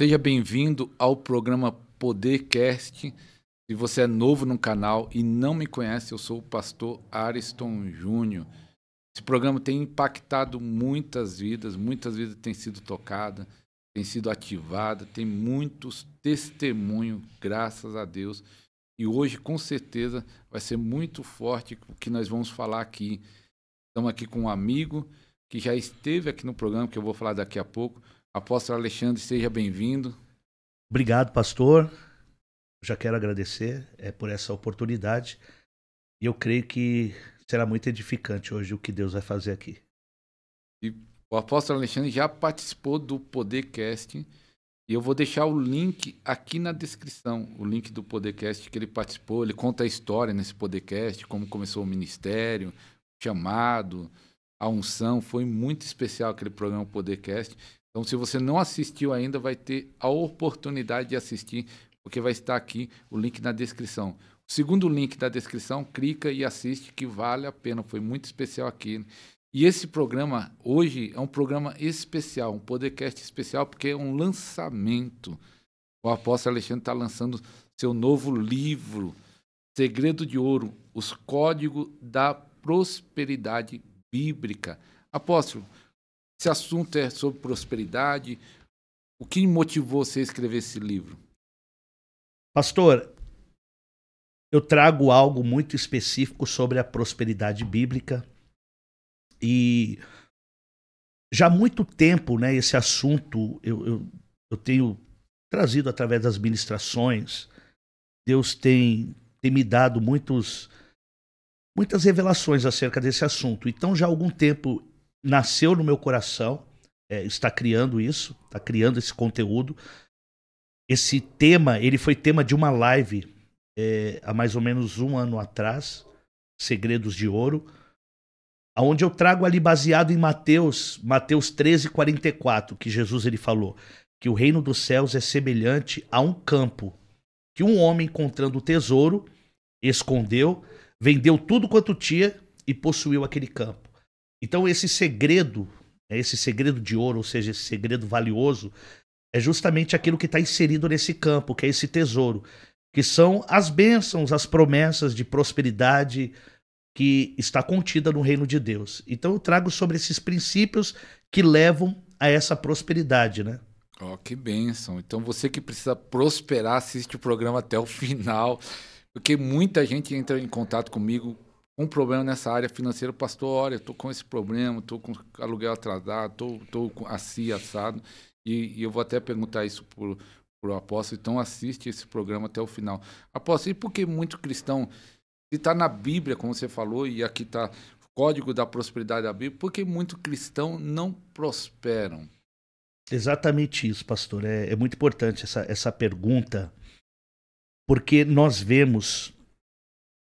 Seja bem-vindo ao programa Podercast. Se você é novo no canal e não me conhece, eu sou o pastor Ariston Júnior. Esse programa tem impactado muitas vidas têm sido tocadas, têm sido ativadas, tem muitos testemunhos, graças a Deus. E hoje, com certeza, vai ser muito forte o que nós vamos falar aqui. Estamos aqui com um amigo que já esteve aqui no programa, que eu vou falar daqui a pouco. Apóstolo Alexandre, seja bem-vindo. Obrigado, pastor. Já quero agradecer por essa oportunidade. E eu creio que será muito edificante hoje o que Deus vai fazer aqui. E o apóstolo Alexandre já participou do Podercast. E eu vou deixar o link aqui na descrição, o link do Podercast que ele participou. Ele conta a história nesse Podercast, como começou o ministério, o chamado, a unção. Foi muito especial aquele programa Podercast. Então, se você não assistiu ainda, vai ter a oportunidade de assistir, porque vai estar aqui o link na descrição. O segundo link da descrição, clica e assiste, que vale a pena. Foi muito especial aqui. E esse programa, hoje, é um programa especial, um podcast especial, porque é um lançamento. O apóstolo Alexandre está lançando seu novo livro, Segredo de Ouro, os Códigos da Prosperidade Bíblica. Apóstolo, esse assunto é sobre prosperidade. O que motivou você a escrever esse livro? Pastor, eu trago algo muito específico sobre a prosperidade bíblica. E já há muito tempo, né, esse assunto eu tenho trazido através das ministrações. Deus tem me dado muitas revelações acerca desse assunto. Então, já há algum tempo nasceu no meu coração, está criando isso, está criando esse conteúdo. Esse tema, ele foi tema de uma live há mais ou menos um ano atrás, Segredos de Ouro, onde eu trago ali baseado em Mateus 13:44, que Jesus ele falou que o reino dos céus é semelhante a um campo, que um homem encontrando o tesouro, escondeu, vendeu tudo quanto tinha e possuiu aquele campo. Então esse segredo de ouro, ou seja, esse segredo valioso, é justamente aquilo que está inserido nesse campo, que é esse tesouro, que são as bênçãos, as promessas de prosperidade que está contida no reino de Deus. Então eu trago sobre esses princípios que levam a essa prosperidade, né? Oh, que bênção. Então você que precisa prosperar, assiste o programa até o final, porque muita gente entra em contato comigo com um problema nessa área financeira. Pastor, olha, estou com esse problema, estou com aluguel atrasado, estou assim, assado, e eu vou até perguntar isso para o apóstolo. Então assiste esse programa até o final. Apóstolo, e por que muito cristão, se está na Bíblia, como você falou, e aqui está o Código da Prosperidade da Bíblia, por que muito cristão não prosperam? Exatamente isso, pastor. É muito importante essa pergunta, porque nós vemos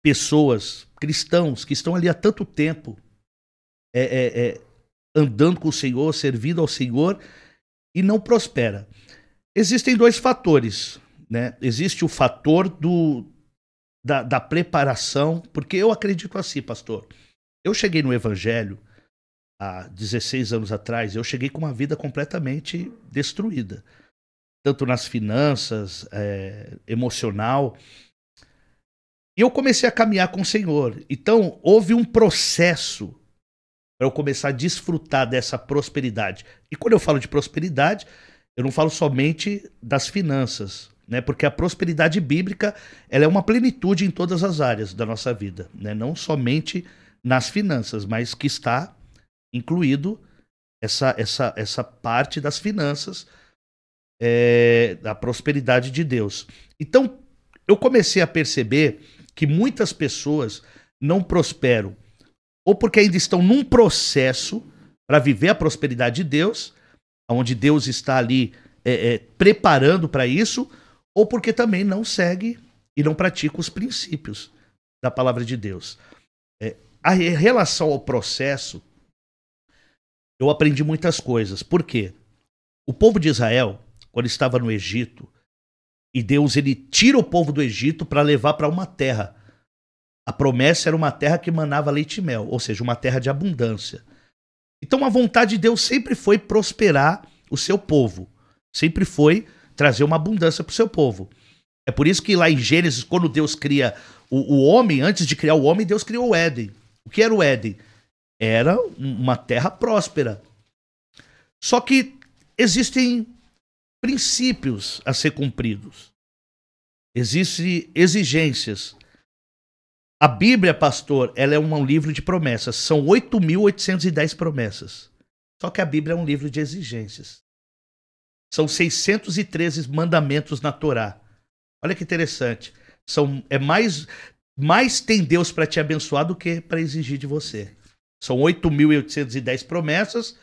pessoas, cristãos, que estão ali há tanto tempo andando com o Senhor, servindo ao Senhor, e não prospera. Existem dois fatores, né? Existe o fator da preparação, porque eu acredito assim, pastor. Eu cheguei no Evangelho há 16 anos atrás, eu cheguei com uma vida completamente destruída, tanto nas finanças, emocional. E eu comecei a caminhar com o Senhor. Então, houve um processo para eu começar a desfrutar dessa prosperidade. E quando eu falo de prosperidade, eu não falo somente das finanças, né? Porque a prosperidade bíblica, ela é uma plenitude em todas as áreas da nossa vida, né? Não somente nas finanças, mas que está incluído essa parte das finanças, da prosperidade de Deus. Então, eu comecei a perceber que muitas pessoas não prosperam, ou porque ainda estão num processo para viver a prosperidade de Deus, onde Deus está ali preparando para isso, ou porque também não segue e não pratica os princípios da palavra de Deus. A relação ao processo, eu aprendi muitas coisas. Por quê? O povo de Israel, quando estava no Egito, e Deus ele tira o povo do Egito para levar para uma terra. A promessa era uma terra que manava leite e mel, ou seja, uma terra de abundância. Então a vontade de Deus sempre foi prosperar o seu povo. Sempre foi trazer uma abundância para o seu povo. É por isso que lá em Gênesis, quando Deus cria o homem, antes de criar o homem, Deus criou o Éden. O que era o Éden? Era uma terra próspera. Só que existem princípios a ser cumpridos. Existem exigências. A Bíblia, pastor, ela é um livro de promessas. São 8.810 promessas. Só que a Bíblia é um livro de exigências. São 613 mandamentos na Torá. Olha que interessante. Mais tem Deus para te abençoar do que para exigir de você. São 8.810 promessas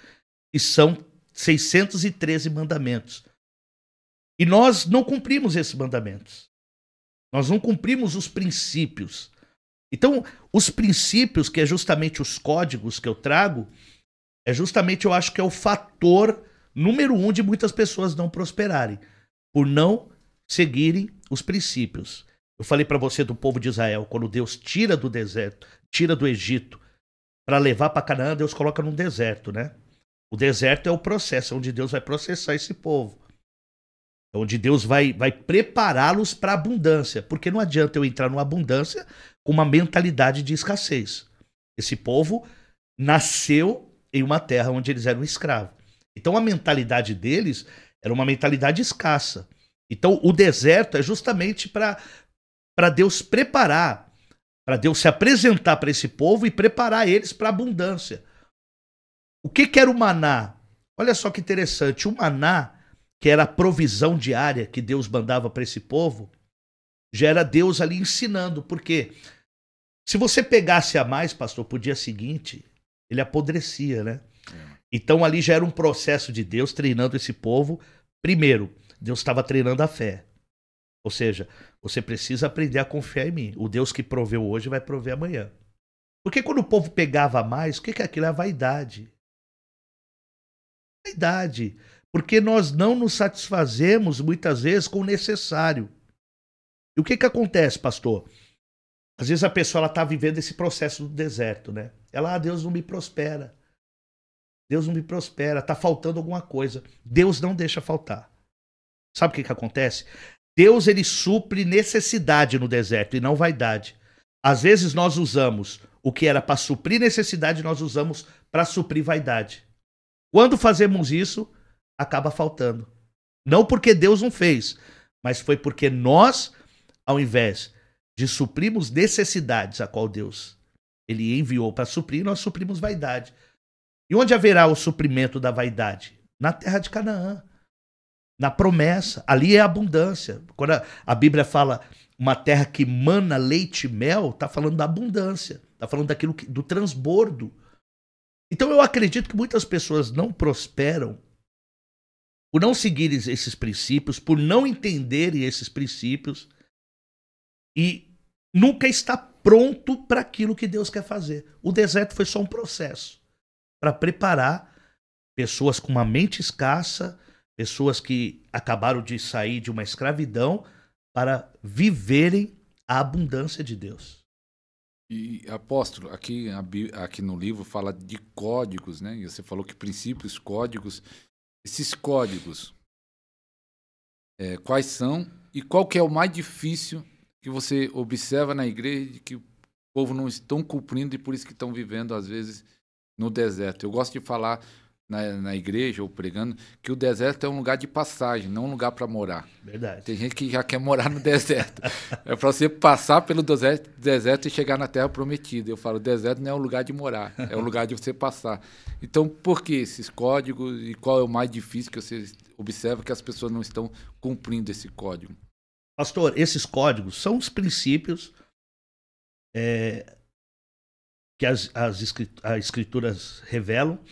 e são 613 mandamentos. E nós não cumprimos esses mandamentos. Nós não cumprimos os princípios. Então, os princípios, que é justamente os códigos que eu trago, eu acho que é o fator número 1 de muitas pessoas não prosperarem, por não seguirem os princípios. Eu falei para você do povo de Israel, quando Deus tira do deserto, tira do Egito, para levar para Canaã, Deus coloca num deserto, né? O deserto é o processo, onde Deus vai processar esse povo. Onde Deus vai prepará-los para a abundância. Porque não adianta eu entrar numa abundância com uma mentalidade de escassez. Esse povo nasceu em uma terra onde eles eram escravos. Então a mentalidade deles era uma mentalidade escassa. Então o deserto é justamente para Deus preparar, para Deus se apresentar para esse povo e preparar eles para a abundância. O que era o maná? Olha só que interessante. O maná, que era a provisão diária que Deus mandava para esse povo, já era Deus ali ensinando. Porque se você pegasse a mais, pastor, pro dia seguinte, ele apodrecia, né? Então ali já era um processo de Deus treinando esse povo. Primeiro, Deus estava treinando a fé. Ou seja, você precisa aprender a confiar em mim. O Deus que proveu hoje vai prover amanhã. Porque quando o povo pegava mais, o que é aquilo? É a vaidade. Vaidade. Porque nós não nos satisfazemos muitas vezes com o necessário. E o que acontece, pastor? Às vezes a pessoa está vivendo esse processo do deserto, né? Deus não me prospera. Deus não me prospera, está faltando alguma coisa. Deus não deixa faltar. Sabe o que acontece? Deus, ele supre necessidade no deserto e não vaidade. Às vezes nós usamos o que era para suprir necessidade, nós usamos para suprir vaidade. Quando fazemos isso, acaba faltando. Não porque Deus não fez, mas foi porque nós, ao invés de suprirmos necessidades a qual Deus ele enviou para suprir, nós suprimos vaidade. E onde haverá o suprimento da vaidade? Na terra de Canaã. Na promessa. Ali é abundância. Quando a Bíblia fala uma terra que mana leite e mel, está falando da abundância. Está falando do transbordo. Então eu acredito que muitas pessoas não prosperam por não seguirem esses princípios, por não entenderem esses princípios e nunca está pronto para aquilo que Deus quer fazer. O deserto foi só um processo para preparar pessoas com uma mente escassa, pessoas que acabaram de sair de uma escravidão para viverem a abundância de Deus. E, apóstolo, aqui no livro fala de códigos, né? E você falou que princípios, códigos. Esses códigos, quais são e qual que é o mais difícil que você observa na igreja que o povo não estão cumprindo e por isso que estão vivendo, às vezes, no deserto? Eu gosto de falar na igreja ou pregando que o deserto é um lugar de passagem, não um lugar para morar. Verdade. Tem gente que já quer morar no deserto. É para você passar pelo deserto e chegar na terra prometida. Eu falo, o deserto não é um lugar de morar, é um lugar de você passar. Então, por que esses códigos e qual é o mais difícil que você observa que as pessoas não estão cumprindo esse código? Pastor, esses códigos são os princípios que as escrituras revelam.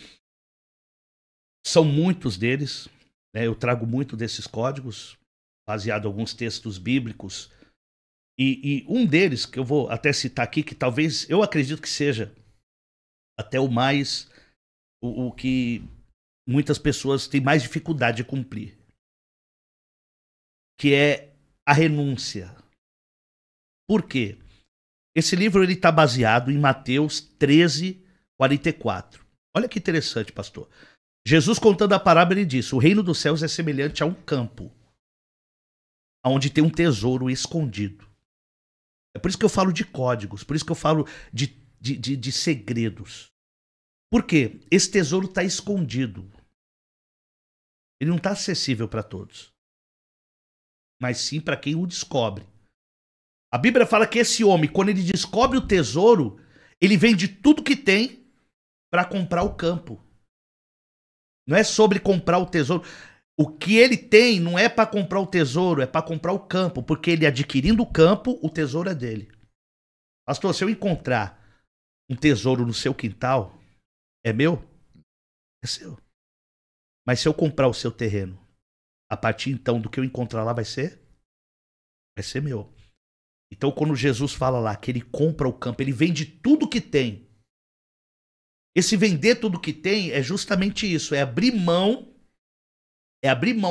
São muitos deles, né? Eu trago muito desses códigos, baseado em alguns textos bíblicos. E um deles, que eu vou até citar aqui, que talvez eu acredito que seja até o que muitas pessoas têm mais dificuldade de cumprir, que é a renúncia. Por quê? Esse livro está baseado em Mateus 13:44. Olha que interessante, pastor. Jesus, contando a parábola, ele disse: o reino dos céus é semelhante a um campo onde tem um tesouro escondido. É por isso que eu falo de códigos, por isso que eu falo de segredos. Por quê? Esse tesouro está escondido. Ele não está acessível para todos, mas sim para quem o descobre. A Bíblia fala que esse homem, quando ele descobre o tesouro, ele vende tudo que tem para comprar o campo. Não é sobre comprar o tesouro. O que ele tem não é para comprar o tesouro, é para comprar o campo, porque ele adquirindo o campo, o tesouro é dele. Pastor, se eu encontrar um tesouro no seu quintal, é meu? É seu. Mas se eu comprar o seu terreno, a partir então do que eu encontrar lá vai ser meu. Então quando Jesus fala lá que ele compra o campo, ele vende tudo que tem. Esse vender tudo que tem é justamente isso, é abrir mão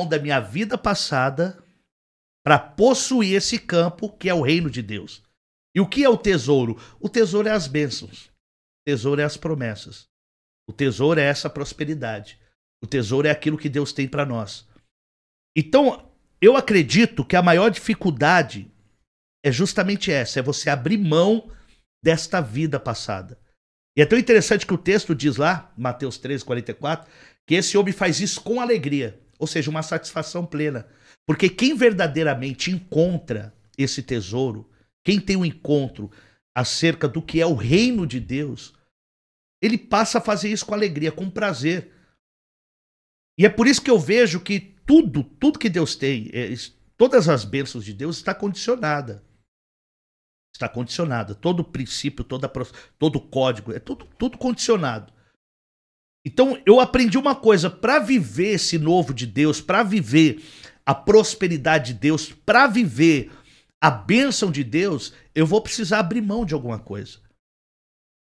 da minha vida passada para possuir esse campo que é o reino de Deus. E o que é o tesouro? O tesouro é as bênçãos. O tesouro é as promessas. O tesouro é essa prosperidade. O tesouro é aquilo que Deus tem para nós. Então, eu acredito que a maior dificuldade é justamente essa, é você abrir mão desta vida passada. E é tão interessante que o texto diz lá, Mateus 13:44, que esse homem faz isso com alegria, ou seja, uma satisfação plena. Porque quem verdadeiramente encontra esse tesouro, quem tem um encontro acerca do que é o reino de Deus, ele passa a fazer isso com alegria, com prazer. E é por isso que eu vejo que tudo que Deus tem, todas as bênçãos de Deus está condicionada. Está condicionada. Todo princípio, todo código, é tudo condicionado. Então eu aprendi uma coisa, para viver esse novo de Deus, para viver a prosperidade de Deus, para viver a bênção de Deus, eu vou precisar abrir mão de alguma coisa.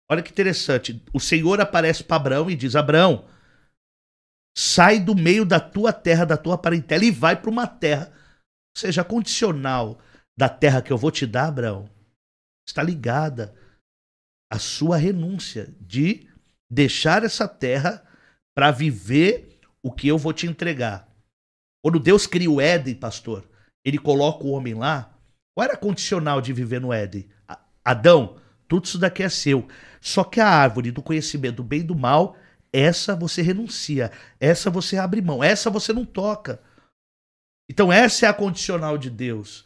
Olha que interessante, o Senhor aparece para Abraão e diz: Abraão, sai do meio da tua terra, da tua parentela e vai para uma terra, seja condicional da terra que eu vou te dar, Abraão, está ligada à sua renúncia de deixar essa terra para viver o que eu vou te entregar. Quando Deus cria o Éden, pastor, ele coloca o homem lá. Qual era a condicional de viver no Éden? Adão, tudo isso daqui é seu. Só que a árvore do conhecimento do bem e do mal, essa você renuncia, essa você abre mão, essa você não toca. Então essa é a condicional de Deus.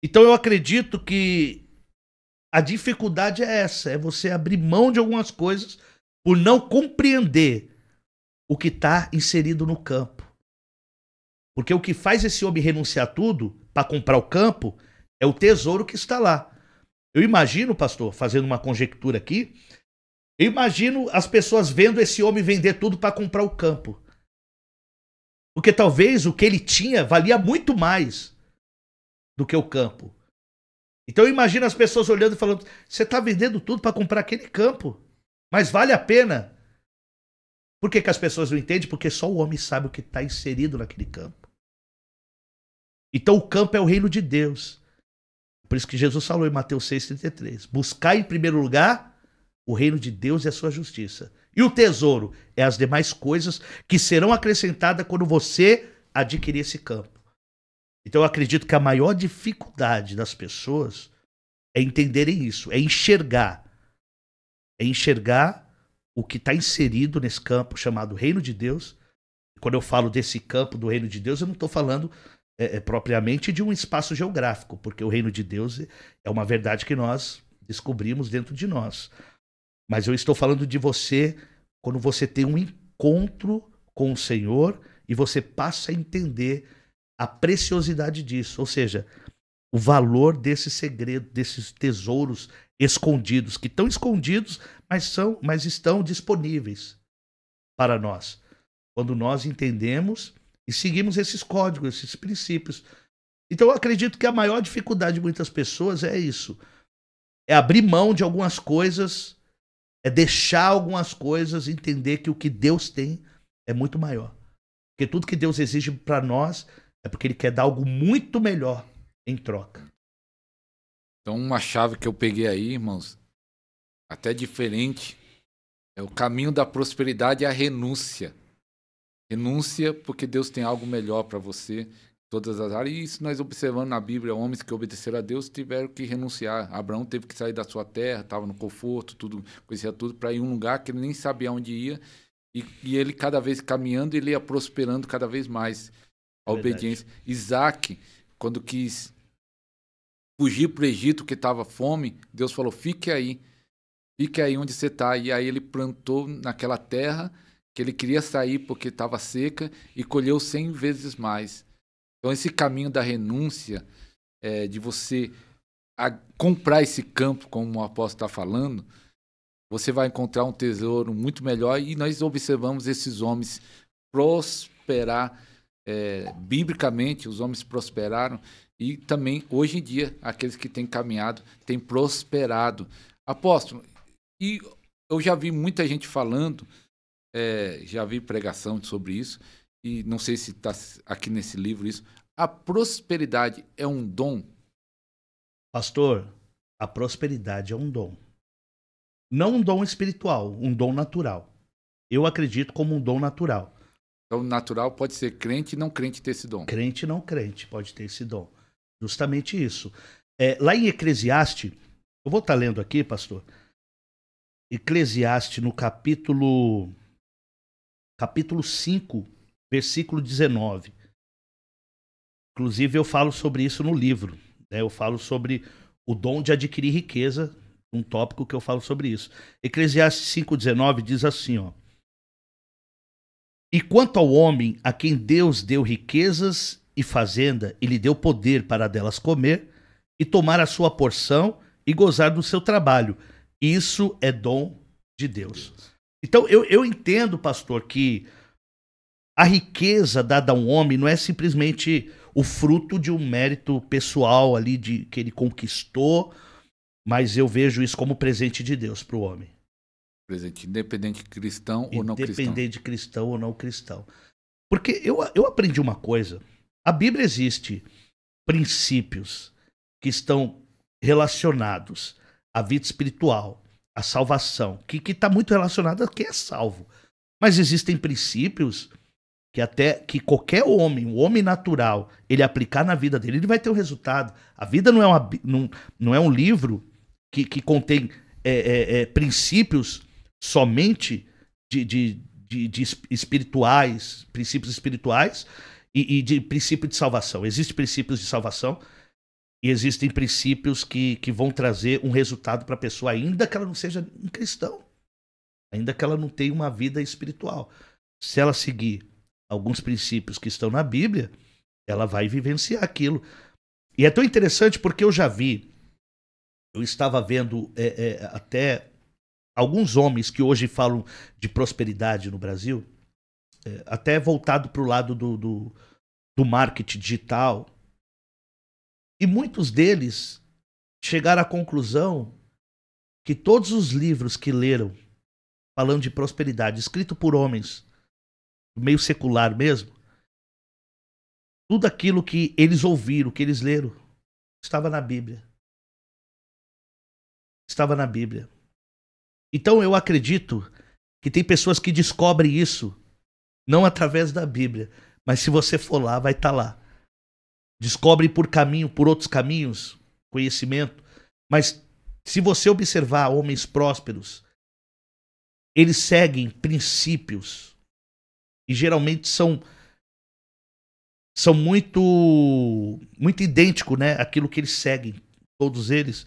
Então eu acredito que a dificuldade é essa, é você abrir mão de algumas coisas por não compreender o que está inserido no campo. Porque o que faz esse homem renunciar tudo para comprar o campo é o tesouro que está lá. Eu imagino, pastor, fazendo uma conjectura aqui, eu imagino as pessoas vendo esse homem vender tudo para comprar o campo. Porque talvez o que ele tinha valia muito mais do que o campo. Então eu imagino as pessoas olhando e falando: você está vendendo tudo para comprar aquele campo, mas vale a pena. Por que as pessoas não entendem? Porque só o homem sabe o que está inserido naquele campo. Então o campo é o reino de Deus. Por isso que Jesus falou em Mateus 6,33. Buscai em primeiro lugar o reino de Deus e a sua justiça. E o tesouro é as demais coisas que serão acrescentadas quando você adquirir esse campo. Então eu acredito que a maior dificuldade das pessoas é entenderem isso, é enxergar o que está inserido nesse campo chamado reino de Deus. E quando eu falo desse campo do reino de Deus, eu não estou falando propriamente de um espaço geográfico, porque o reino de Deus é uma verdade que nós descobrimos dentro de nós. Mas eu estou falando de você, quando você tem um encontro com o Senhor e você passa a entender a preciosidade disso, ou seja, o valor desse segredo, desses tesouros escondidos, que estão escondidos, mas estão disponíveis para nós. Quando nós entendemos e seguimos esses códigos, esses princípios. Então eu acredito que a maior dificuldade de muitas pessoas é isso. É abrir mão de algumas coisas, é deixar algumas coisas, entender que o que Deus tem é muito maior. Porque tudo que Deus exige para nós é porque Ele quer dar algo muito melhor em troca. Então uma chave que eu peguei aí, irmãos, até diferente, é o caminho da prosperidade e a renúncia. Renúncia porque Deus tem algo melhor para você, todas as áreas. E isso nós observando na Bíblia, homens que obedeceram a Deus tiveram que renunciar. Abraão teve que sair da sua terra, estava no conforto, tudo, conhecia tudo, para ir a um lugar que ele nem sabia onde ia. E ele, cada vez caminhando, ele ia prosperando cada vez mais. A obediência. Isaac, quando quis fugir para o Egito, que estava fome, Deus falou, fique aí onde você está. E aí ele plantou naquela terra que ele queria sair porque estava seca e colheu 100 vezes mais. Então esse caminho da renúncia, de você comprar esse campo, como o apóstolo está falando, você vai encontrar um tesouro muito melhor. E nós observamos esses homens prosperar. Biblicamente, os homens prosperaram, e também, hoje em dia, aqueles que têm caminhado, têm prosperado. Apóstolo, e eu já vi muita gente falando, já vi pregação sobre isso, e não sei se está aqui nesse livro isso, a prosperidade é um dom? Pastor, a prosperidade é um dom. Não um dom espiritual, um dom natural. Eu acredito como um dom natural. Então, natural pode ser crente e não crente ter esse dom. Crente e não crente pode ter esse dom. Justamente isso. Lá em Eclesiastes, eu vou estar lendo aqui, pastor. Eclesiastes, no capítulo 5, versículo 19. Inclusive, eu falo sobre isso no livro. Eu falo sobre o dom de adquirir riqueza, um tópico que eu falo sobre isso. Eclesiastes 5,19 diz assim, ó. E quanto ao homem a quem Deus deu riquezas e fazenda, e lhe deu poder para delas comer, e tomar a sua porção e gozar do seu trabalho, isso é dom de Deus. Então eu entendo, pastor, que a riqueza dada a um homem não é simplesmente o fruto de um mérito pessoal ali que ele conquistou, mas eu vejo isso como presente de Deus para o homem. Presente, independente de cristão ou não cristão. Independente de cristão ou não cristão. Porque eu aprendi uma coisa. A Bíblia existe princípios que estão relacionados à vida espiritual, à salvação, que está muito relacionado a quem é salvo. Mas existem princípios que até que qualquer homem, o homem natural, ele aplicar na vida dele, ele vai ter um resultado. A vida não é um livro que contém princípios somente de espirituais, princípios espirituais e de princípio de salvação. Existem princípios de salvação e existem princípios que vão trazer um resultado para a pessoa, ainda que ela não seja um cristão, ainda que ela não tenha uma vida espiritual. Se ela seguir alguns princípios que estão na Bíblia, ela vai vivenciar aquilo. E é tão interessante porque eu estava vendo até alguns homens que hoje falam de prosperidade no Brasil, até voltado para o lado do marketing digital, e muitos deles chegaram à conclusão que todos os livros que leram falando de prosperidade, escrito por homens meio secular mesmo, tudo aquilo que eles ouviram, que eles leram, estava na Bíblia. Estava na Bíblia. Então eu acredito que tem pessoas que descobrem isso não através da Bíblia, mas se você for lá, vai estar lá. Descobrem por outros caminhos, conhecimento, mas se você observar homens prósperos, eles seguem princípios e geralmente são muito idênticos, né, aquilo que eles seguem, todos eles.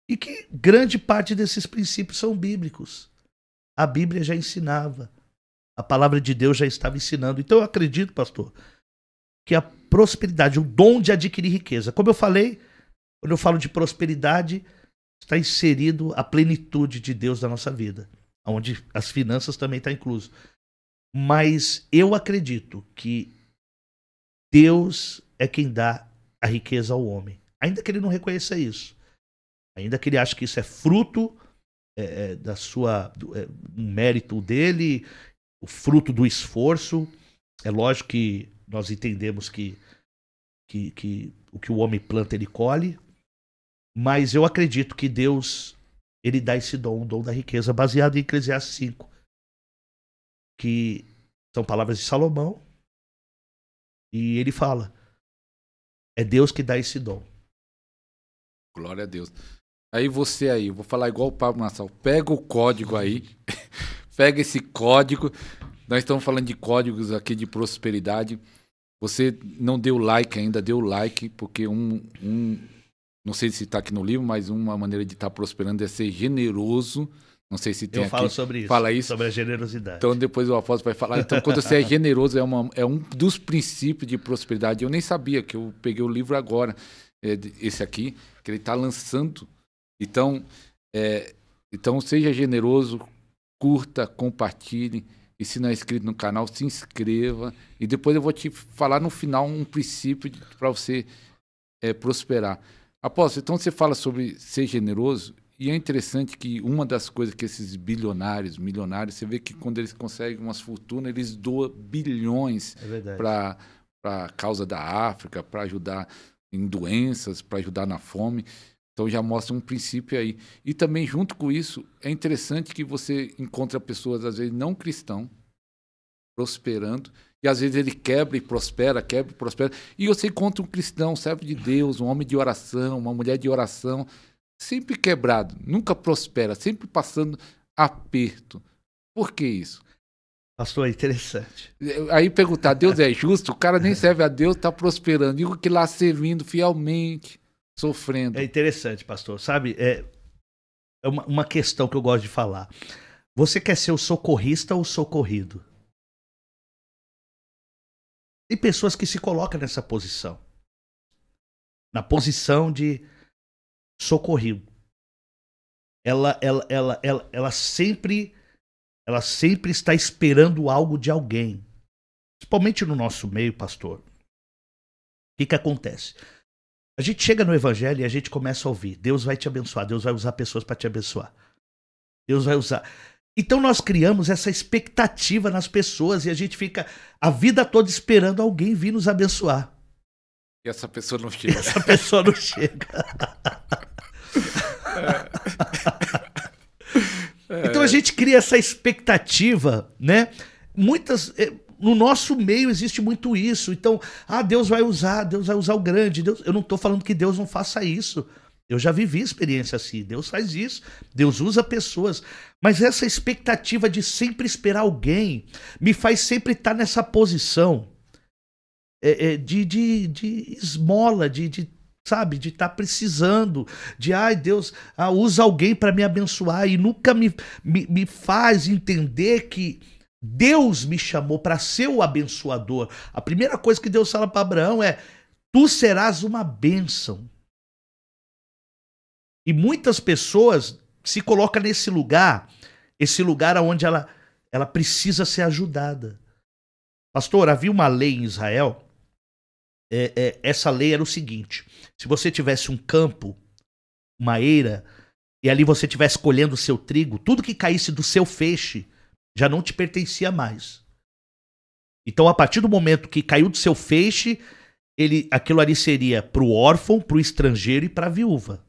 E que grande parte desses princípios são bíblicos. A Bíblia já ensinava. A palavra de Deus já estava ensinando. Então eu acredito, pastor, que a prosperidade, o dom de adquirir riqueza, como eu falei, quando eu falo de prosperidade, está inserido a plenitude de Deus na nossa vida, onde as finanças também estão inclusas. Mas eu acredito que Deus é quem dá a riqueza ao homem, ainda que ele não reconheça isso. Ainda que ele ache que isso é fruto do mérito dele, o fruto do esforço. É lógico que nós entendemos que o que o homem planta, ele colhe. Mas eu acredito que Deus, ele dá esse dom, o dom da riqueza, baseado em Eclesiastes 5. Que são palavras de Salomão. E ele fala É Deus que dá esse dom. Glória a Deus. Aí você aí, eu vou falar igual o Pablo Nassau, pega o código aí, pega esse código, nós estamos falando de códigos aqui de prosperidade, você não deu like ainda, deu like, porque não sei se está aqui no livro, mas uma maneira de estar prosperando é ser generoso, não sei se tem eu aqui. falo sobre isso, fala isso, sobre a generosidade. Então depois o apóstolo vai falar, então quando você é generoso, é um dos princípios de prosperidade, eu nem sabia, que eu peguei o livro agora, esse aqui, que ele está lançando. Então, seja generoso, curta, compartilhe. E se não é inscrito no canal, se inscreva. E depois eu vou te falar no final um princípio para você prosperar. Apóstolo, então você fala sobre ser generoso. E é interessante que uma das coisas que esses bilionários, milionários, você vê que quando eles conseguem umas fortunas, eles doam bilhões para a causa da África, para ajudar em doenças, para ajudar na fome. Então já mostra um princípio aí. E também junto com isso, é interessante que você encontra pessoas, às vezes, não cristãs, prosperando, e às vezes ele quebra e prospera. E você encontra um cristão, servo de Deus, um homem de oração, uma mulher de oração, sempre quebrado, nunca prospera, sempre passando aperto. Por que isso? Pastor, é interessante. Aí perguntar, Deus é justo? O cara nem serve a Deus, está prosperando. E o que lá servindo fielmente, sofrendo. É interessante, pastor. Sabe, é uma questão que eu gosto de falar. Você quer ser o socorrista ou o socorrido? Tem pessoas que se colocam nessa posição. Na posição de socorrido. Ela sempre está esperando algo de alguém. Principalmente no nosso meio, pastor. O que acontece? A gente chega no evangelho e a gente começa a ouvir. Deus vai te abençoar. Deus vai usar pessoas para te abençoar. Deus vai usar. Então nós criamos essa expectativa nas pessoas e a gente fica a vida toda esperando alguém vir nos abençoar. E essa pessoa não chega. Essa pessoa não chega. Então a gente cria essa expectativa, né? No nosso meio existe muito isso. Então, Deus vai usar o grande. Eu não estou falando que Deus não faça isso. Eu já vivi experiência assim. Deus faz isso. Deus usa pessoas. Mas essa expectativa de sempre esperar alguém me faz sempre estar nessa posição de esmola, sabe, de estar precisando, Deus, usa alguém para me abençoar, e nunca me faz entender que Deus me chamou para ser o abençoador. A primeira coisa que Deus fala para Abraão é: tu serás uma bênção. E muitas pessoas se colocam nesse lugar, esse lugar onde ela precisa ser ajudada. Pastor, havia uma lei em Israel. Essa lei era o seguinte: se você tivesse um campo, uma eira, e ali você estivesse colhendo o seu trigo, tudo que caísse do seu feixe já não te pertencia mais. Então, a partir do momento que caiu do seu feixe, aquilo ali seria para o órfão, para o estrangeiro e para a viúva.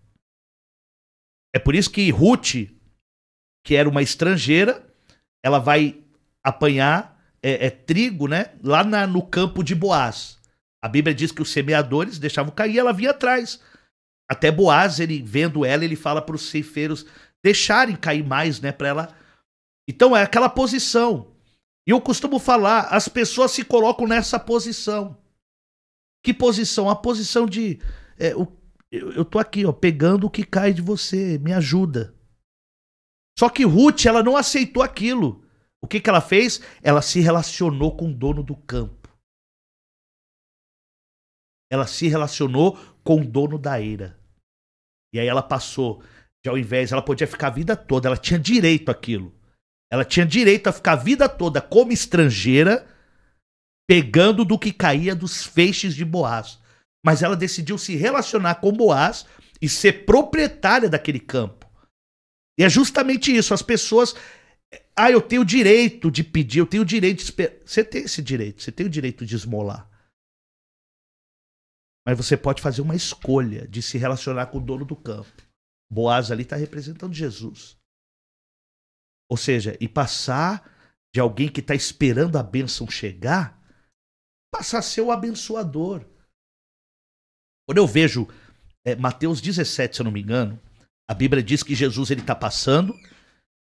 É por isso que Ruth, que era uma estrangeira, ela vai apanhar trigo, né, lá no campo de Boaz. A Bíblia diz que os semeadores deixavam cair e ela vinha atrás. Até Boaz, ele vendo ela, ele fala para os ceifeiros deixarem cair mais, né, para ela. Então é aquela posição. E eu costumo falar, as pessoas se colocam nessa posição. Que posição? A posição de eu tô aqui, pegando o que cai de você, me ajuda. Só que Ruth, ela não aceitou aquilo. O que ela fez? Ela se relacionou com o dono do campo. Ela se relacionou com o dono da eira. E aí ela passou, ao invés, ela podia ficar a vida toda, ela tinha direito àquilo. Ela tinha direito a ficar a vida toda como estrangeira, pegando do que caía dos feixes de Boaz. Mas ela decidiu se relacionar com Boaz e ser proprietária daquele campo. E é justamente isso, as pessoas... eu tenho o direito de pedir, eu tenho o direito de esperar. Você tem esse direito, você tem o direito de esmolar. Mas você pode fazer uma escolha de se relacionar com o dono do campo. Boaz ali está representando Jesus. Ou seja, e passar de alguém que está esperando a bênção chegar, passar a ser o abençoador. Quando eu vejo Mateus 17, se eu não me engano, a Bíblia diz que Jesus ele está passando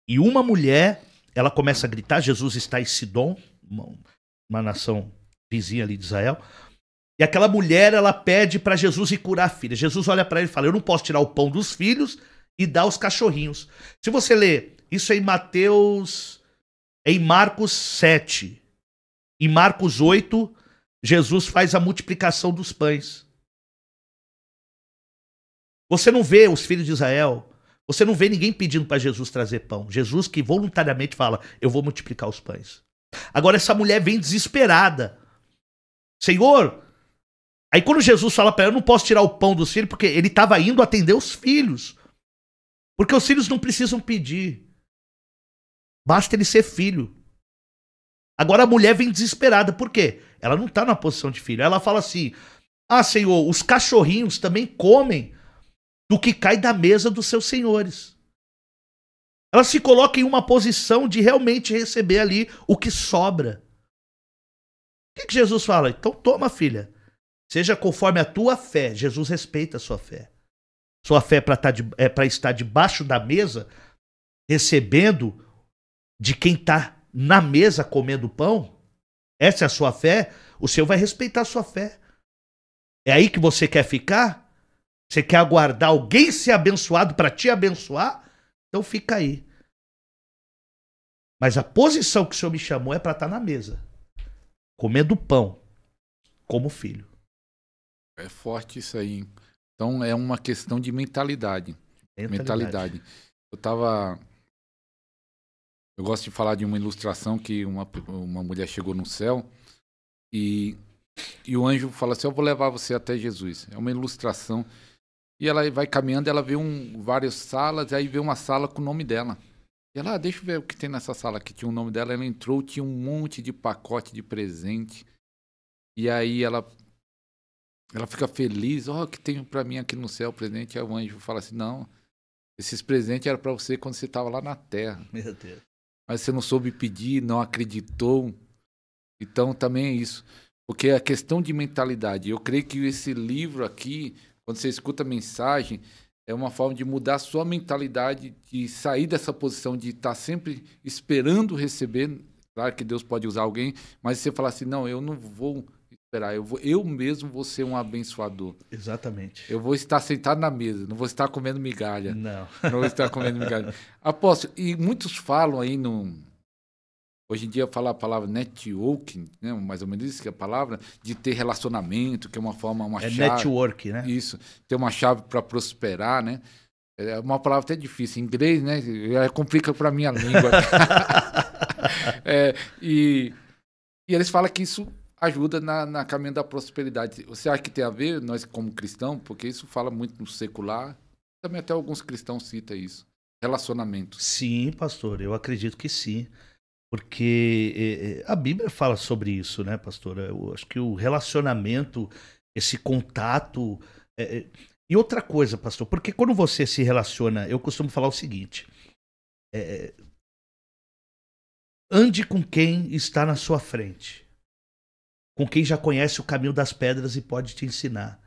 e uma mulher, ela começa a gritar, Jesus está em Sidom, uma nação vizinha ali de Israel, e aquela mulher, ela pede para Jesus ir curar a filha. Jesus olha para ele e fala, eu não posso tirar o pão dos filhos e dar aos cachorrinhos. Se você ler, isso é em Mateus, é em Marcos 7. Em Marcos 8, Jesus faz a multiplicação dos pães. Você não vê os filhos de Israel, você não vê ninguém pedindo para Jesus trazer pão. Jesus que voluntariamente fala, eu vou multiplicar os pães. Agora essa mulher vem desesperada. Senhor, aí quando Jesus fala para ela, eu não posso tirar o pão dos filhos, porque ele estava indo atender os filhos. Porque os filhos não precisam pedir. Basta ele ser filho. Agora a mulher vem desesperada. Por quê? Ela não está na posição de filho. Ela fala assim, Senhor, os cachorrinhos também comem do que cai da mesa dos seus senhores. Ela se coloca em uma posição de realmente receber ali o que sobra. O que Jesus fala? Então toma, filha. Seja conforme a tua fé. Jesus respeita a sua fé. Sua fé é para estar debaixo da mesa, recebendo de quem está na mesa comendo pão. Essa é a sua fé. O Senhor vai respeitar a sua fé. É aí que você quer ficar? Você quer aguardar alguém ser abençoado para te abençoar? Então fica aí. Mas a posição que o Senhor me chamou é para estar na mesa, comendo pão, como filho. É forte isso aí. Então é uma questão de mentalidade. Mentalidade. Eu gosto de falar de uma ilustração que uma mulher chegou no céu e o anjo fala assim, eu vou levar você até Jesus. É uma ilustração. E ela vai caminhando, ela vê várias salas, aí vê uma sala com o nome dela. E ela, deixa eu ver o que tem nessa sala aqui. Tinha o nome dela, ela entrou, tinha um monte de pacote de presente. E aí ela fica feliz, o que tem pra mim aqui no céu, presente. Aí o anjo fala assim, não, esses presentes eram pra você quando você estava lá na terra. Meu Deus. Mas você não soube pedir, não acreditou. Então também é isso. Porque a questão de mentalidade, eu creio que esse livro aqui, quando você escuta a mensagem, é uma forma de mudar a sua mentalidade, de sair dessa posição de estar sempre esperando receber. Claro que Deus pode usar alguém, mas você falar assim, não, eu não vou esperar, eu mesmo vou ser um abençoador. Exatamente. Eu vou estar sentado na mesa, não vou estar comendo migalha. Não. Não vou estar comendo migalha. Apóstolo, e muitos falam aí hoje em dia falar a palavra networking, né? Mais ou menos isso que é a palavra, de ter relacionamento, que é uma forma, uma chave. É network, né? Isso, ter uma chave para prosperar, né? É uma palavra até difícil. Em inglês, né? Complica para minha língua. E eles falam que isso ajuda na caminho da prosperidade. Você acha que tem a ver, nós como cristãos, porque isso fala muito no secular, também até alguns cristãos citam isso, relacionamento. Sim, pastor, eu acredito que sim. Porque a Bíblia fala sobre isso, né, pastor? Eu acho que o relacionamento, esse contato... E outra coisa, pastor, porque quando você se relaciona, eu costumo falar o seguinte, ande com quem está na sua frente, com quem já conhece o caminho das pedras e pode te ensinar.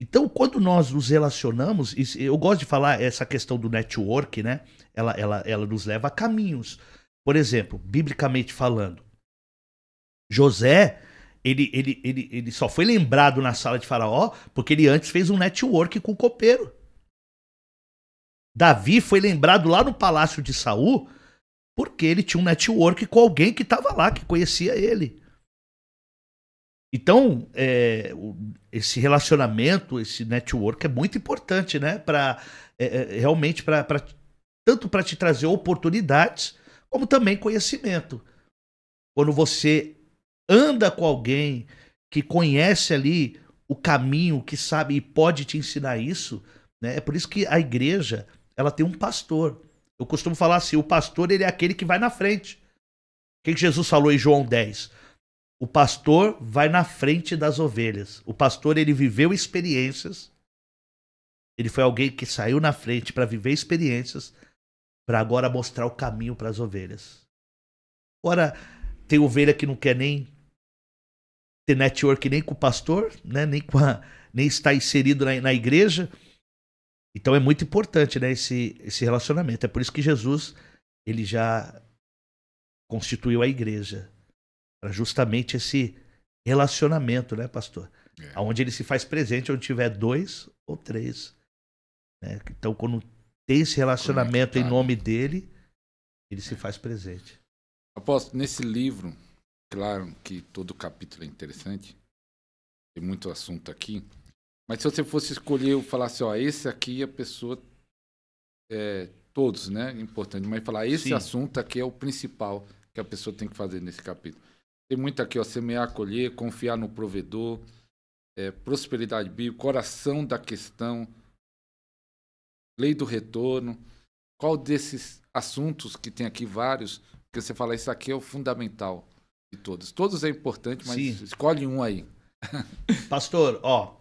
Então, quando nós nos relacionamos, eu gosto de falar essa questão do network, né? Ela nos leva a caminhos. Por exemplo, biblicamente falando, José, ele só foi lembrado na sala de Faraó porque ele antes fez um network com o copeiro. Davi foi lembrado lá no palácio de Saul porque ele tinha um network com alguém que estava lá, que conhecia ele. Então, esse relacionamento, esse network é muito importante, né? Realmente, tanto para te trazer oportunidades, como também conhecimento. Quando você anda com alguém que conhece ali o caminho, que sabe e pode te ensinar isso, né? É por isso que a igreja, ela tem um pastor. Eu costumo falar assim, o pastor, ele é aquele que vai na frente. O que Jesus falou em João 10? O pastor vai na frente das ovelhas. O pastor, ele viveu experiências. Ele foi alguém que saiu na frente para viver experiências, para agora mostrar o caminho para as ovelhas. Ora, tem ovelha que não quer nem ter network nem com o pastor, né? Nem estar inserido na igreja. Então é muito importante, né, esse relacionamento. É por isso que Jesus, ele já constituiu a igreja. Para justamente esse relacionamento, né, pastor? Onde ele se faz presente, onde tiver 2 ou 3. Né? Então, quando tem esse relacionamento em nome dele, ele se faz presente. Apóstolo, nesse livro, claro que todo capítulo é interessante, tem muito assunto aqui, mas se você fosse escolher, eu falasse, ó, esse aqui a pessoa, todos, né, importante, mas falar, esse Sim. assunto aqui é o principal que a pessoa tem que fazer nesse capítulo. Tem muito aqui, ó, semear, colher, confiar no provedor, prosperidade bíblica, coração da questão, lei do retorno. Qual desses assuntos, que tem aqui vários, que você fala, isso aqui é o fundamental de todos? Todos é importante, mas Sim. escolhe um aí. Pastor, ó,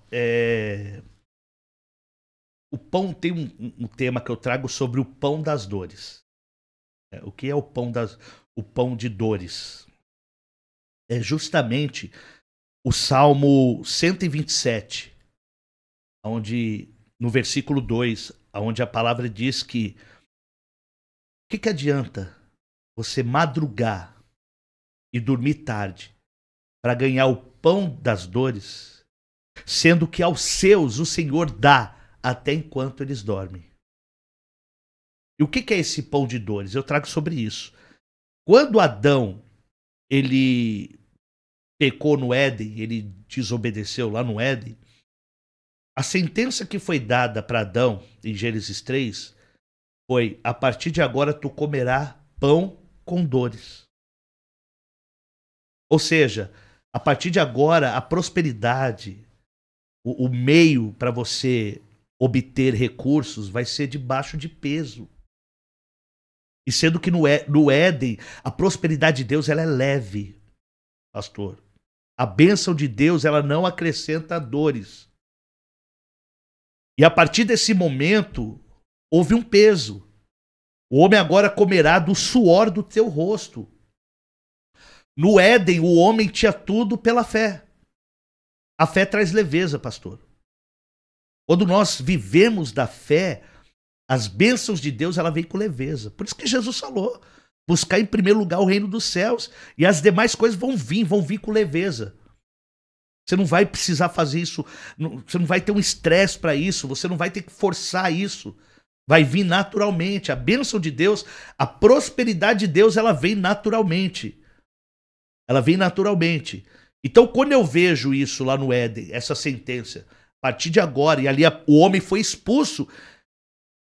o pão tem um tema que eu trago sobre o pão das dores. O que é o pão de dores? É justamente o Salmo 127, onde, no versículo 2, onde a palavra diz que o que adianta você madrugar e dormir tarde para ganhar o pão das dores, sendo que aos seus o Senhor dá até enquanto eles dormem. E o que é esse pão de dores? Eu trago sobre isso. Quando Adão, ele pecou no Éden, ele desobedeceu lá no Éden, a sentença que foi dada para Adão, em Gênesis 3, foi, a partir de agora tu comerás pão com dores. Ou seja, a partir de agora, a prosperidade, o meio para você obter recursos vai ser debaixo de peso. E sendo que no Éden, a prosperidade de Deus ela é leve, pastor. A bênção de Deus ela não acrescenta dores. E a partir desse momento, houve um peso. O homem agora comerá do suor do teu rosto. No Éden, o homem tinha tudo pela fé. A fé traz leveza, pastor. Quando nós vivemos da fé, as bênçãos de Deus, ela vem com leveza. Por isso que Jesus falou, buscar em primeiro lugar o reino dos céus, e as demais coisas vão vir com leveza. Você não vai precisar fazer isso, você não vai ter um estresse para isso, você não vai ter que forçar isso. Vai vir naturalmente. A bênção de Deus, a prosperidade de Deus, ela vem naturalmente. Ela vem naturalmente. Então, quando eu vejo isso lá no Éden, essa sentença, a partir de agora, e ali o homem foi expulso,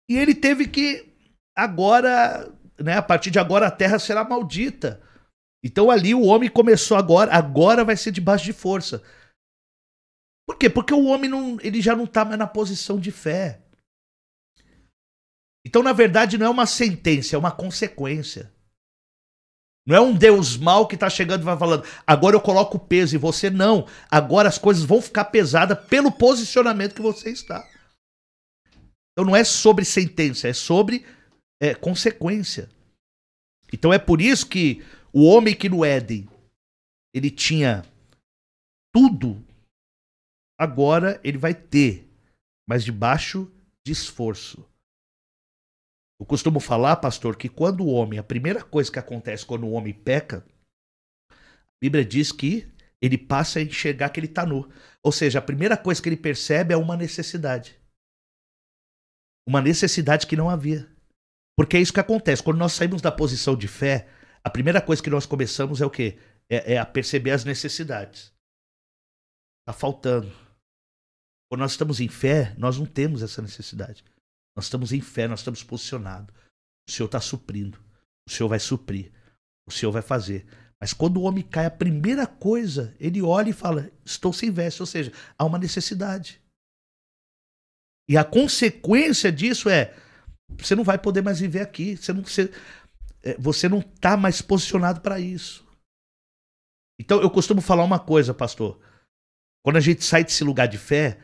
e ele teve que, agora, né, a partir de agora a terra será maldita. Então ali o homem começou agora vai ser debaixo de força. Por quê? Porque o homem ele já não está mais na posição de fé. Então, na verdade, não é uma sentença, é uma consequência. Não é um Deus mau que está chegando e vai falando, agora eu coloco peso em você. Não. Agora as coisas vão ficar pesadas pelo posicionamento que você está. Então não é sobre sentença, é sobre consequência. Então é por isso que o homem que no Éden, ele tinha tudo, agora ele vai ter, mas debaixo de esforço. Eu costumo falar, pastor, que quando o homem, a primeira coisa que acontece quando o homem peca, a Bíblia diz que ele passa a enxergar que ele está nu. Ou seja, a primeira coisa que ele percebe é uma necessidade. Uma necessidade que não havia. Porque é isso que acontece. Quando nós saímos da posição de fé, a primeira coisa que nós começamos é o quê? É a perceber as necessidades. Está faltando. Quando nós estamos em fé, nós não temos essa necessidade. Nós estamos em fé, nós estamos posicionados. O Senhor está suprindo. O Senhor vai suprir. O Senhor vai fazer. Mas quando o homem cai, a primeira coisa, ele olha e fala, estou sem veste. Ou seja, há uma necessidade. E a consequência disso é, você não vai poder mais viver aqui. Você não está mais posicionado para isso. Então eu costumo falar uma coisa, pastor. Quando a gente sai desse lugar de fé,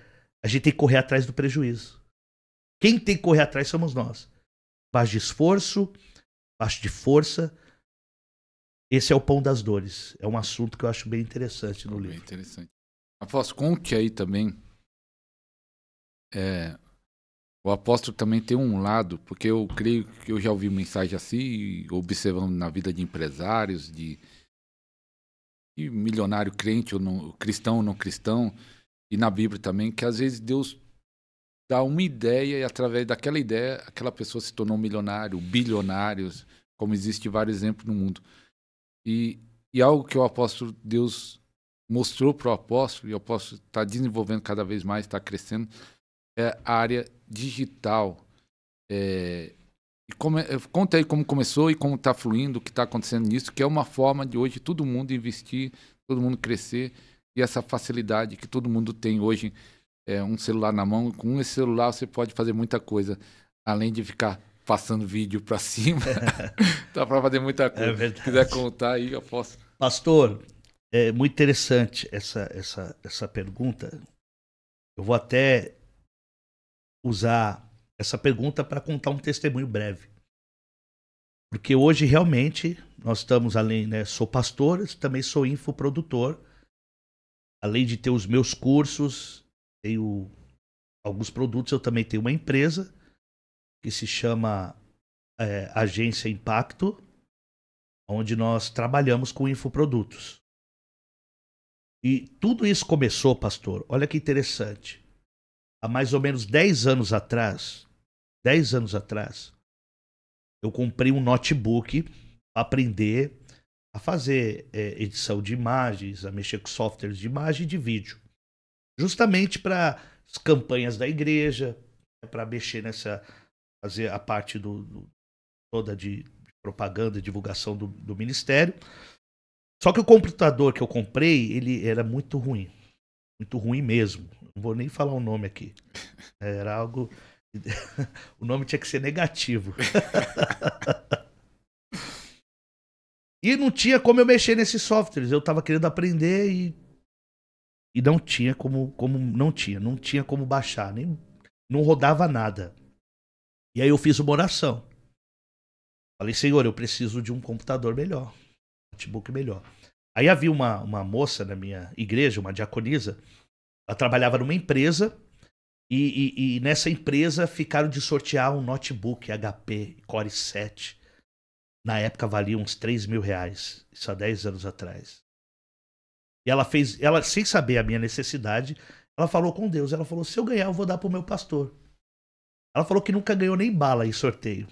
a gente tem que correr atrás do prejuízo. Quem tem que correr atrás somos nós. Baixo de esforço, baixo de força. Esse é o Pão das Dores. É um assunto que eu acho bem interessante no livro. Bem interessante. Apóstolo, conte aí também. O apóstolo também tem um lado, porque eu creio que eu já ouvi mensagem assim, observando na vida de empresários, de milionário crente ou não, cristão ou não cristão, e na Bíblia também, que às vezes Deus dá uma ideia e através daquela ideia aquela pessoa se tornou milionário, bilionários, como existe vários exemplos no mundo. E algo que o apóstolo, Deus mostrou para o apóstolo, e o apóstolo está desenvolvendo cada vez mais, está crescendo, é a área digital. Conta aí como começou e como está fluindo, o que está acontecendo nisso, que é uma forma de hoje todo mundo investir, todo mundo crescer, e essa facilidade que todo mundo tem hoje, um celular na mão. Com esse celular você pode fazer muita coisa, além de ficar passando vídeo para cima, dá para fazer muita coisa. É verdade. Se quiser contar aí, eu posso. Pastor, é muito interessante essa pergunta. Eu vou até usar essa pergunta para contar um testemunho breve. Porque hoje, realmente, nós estamos além, né? Sou pastor, também sou infoprodutor. Além de ter os meus cursos, tenho alguns produtos, eu também tenho uma empresa que se chama Agência Impacto, onde nós trabalhamos com infoprodutos. E tudo isso começou, pastor, olha que interessante. Há mais ou menos 10 anos atrás, eu comprei um notebook para aprender a fazer edição de imagens, a mexer com softwares de imagem e de vídeo. Justamente para as campanhas da igreja, para mexer fazer a parte toda de propaganda e divulgação do ministério. Só que o computador que eu comprei, ele era muito ruim mesmo. Não vou nem falar o nome aqui. Era algo... O nome tinha que ser negativo. E não tinha como eu mexer nesses softwares. Eu tava querendo aprender e não tinha não tinha como baixar, nem não rodava nada. E aí eu fiz uma oração. Falei, Senhor, eu preciso de um computador melhor, um notebook melhor. Aí havia uma moça na minha igreja, uma diaconisa, ela trabalhava numa empresa e nessa empresa ficaram de sortear um notebook HP Core 7. Na época valia uns R$3.000, isso há 10 anos atrás. E ela sem saber a minha necessidade, ela falou com Deus, ela falou, se eu ganhar eu vou dar pro meu pastor. Ela falou que nunca ganhou nem bala em sorteio.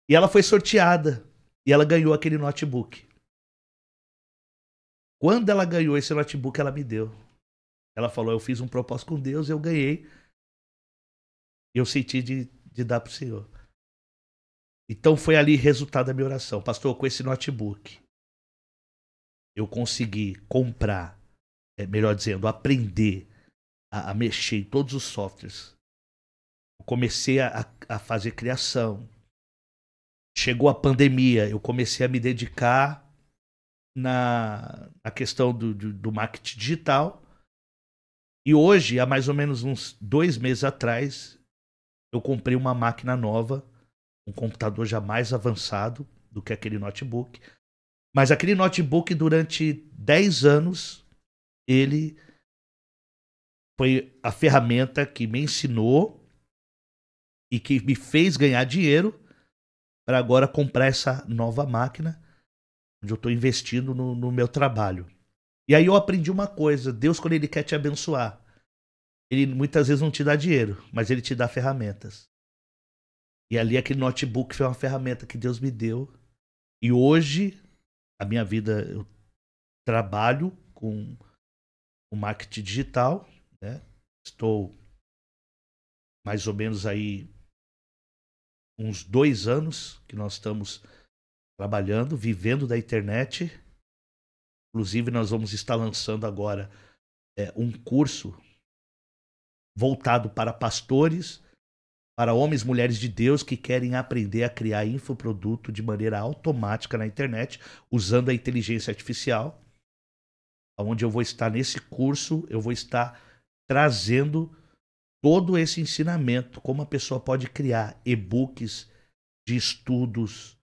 E ela foi sorteada e ela ganhou aquele notebook. Quando ela ganhou esse notebook, ela me deu. Ela falou, eu fiz um propósito com Deus, eu ganhei. Eu senti de dar pro Senhor. Então foi ali resultado da minha oração. Pastor, com esse notebook, eu consegui comprar, melhor dizendo, aprender a mexer em todos os softwares. Eu comecei a fazer criação. Chegou a pandemia, eu comecei a me dedicar na questão do marketing digital. E hoje, há mais ou menos uns 2 meses atrás, eu comprei uma máquina nova, um computador já mais avançado do que aquele notebook. Mas aquele notebook, durante 10 anos, ele foi a ferramenta que me ensinou e que me fez ganhar dinheiro para agora comprar essa nova máquina, onde eu estou investindo no meu trabalho. E aí eu aprendi uma coisa, Deus, quando ele quer te abençoar, ele muitas vezes não te dá dinheiro, mas ele te dá ferramentas. E ali aquele notebook foi uma ferramenta que Deus me deu. E hoje, a minha vida, eu trabalho com o marketing digital, né? Estou mais ou menos aí uns 2 anos que nós estamos trabalhando, vivendo da internet. Inclusive, nós vamos estar lançando agora um curso voltado para pastores, para homens e mulheres de Deus que querem aprender a criar infoproduto de maneira automática na internet, usando a inteligência artificial. Onde eu vou estar nesse curso, eu vou estar trazendo todo esse ensinamento, como a pessoa pode criar e-books de estudos,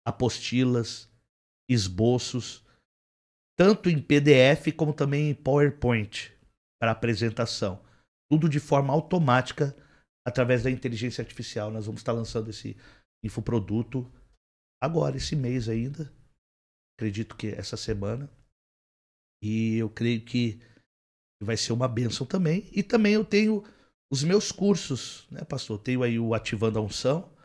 apostilas, esboços, tanto em PDF como também em PowerPoint para apresentação. Tudo de forma automática através da inteligência artificial. Nós vamos estar lançando esse infoproduto agora, esse mês ainda. Acredito que essa semana. E eu creio que vai ser uma bênção também. E também eu tenho os meus cursos, né, pastor? Eu tenho aí o Ativando a Unção,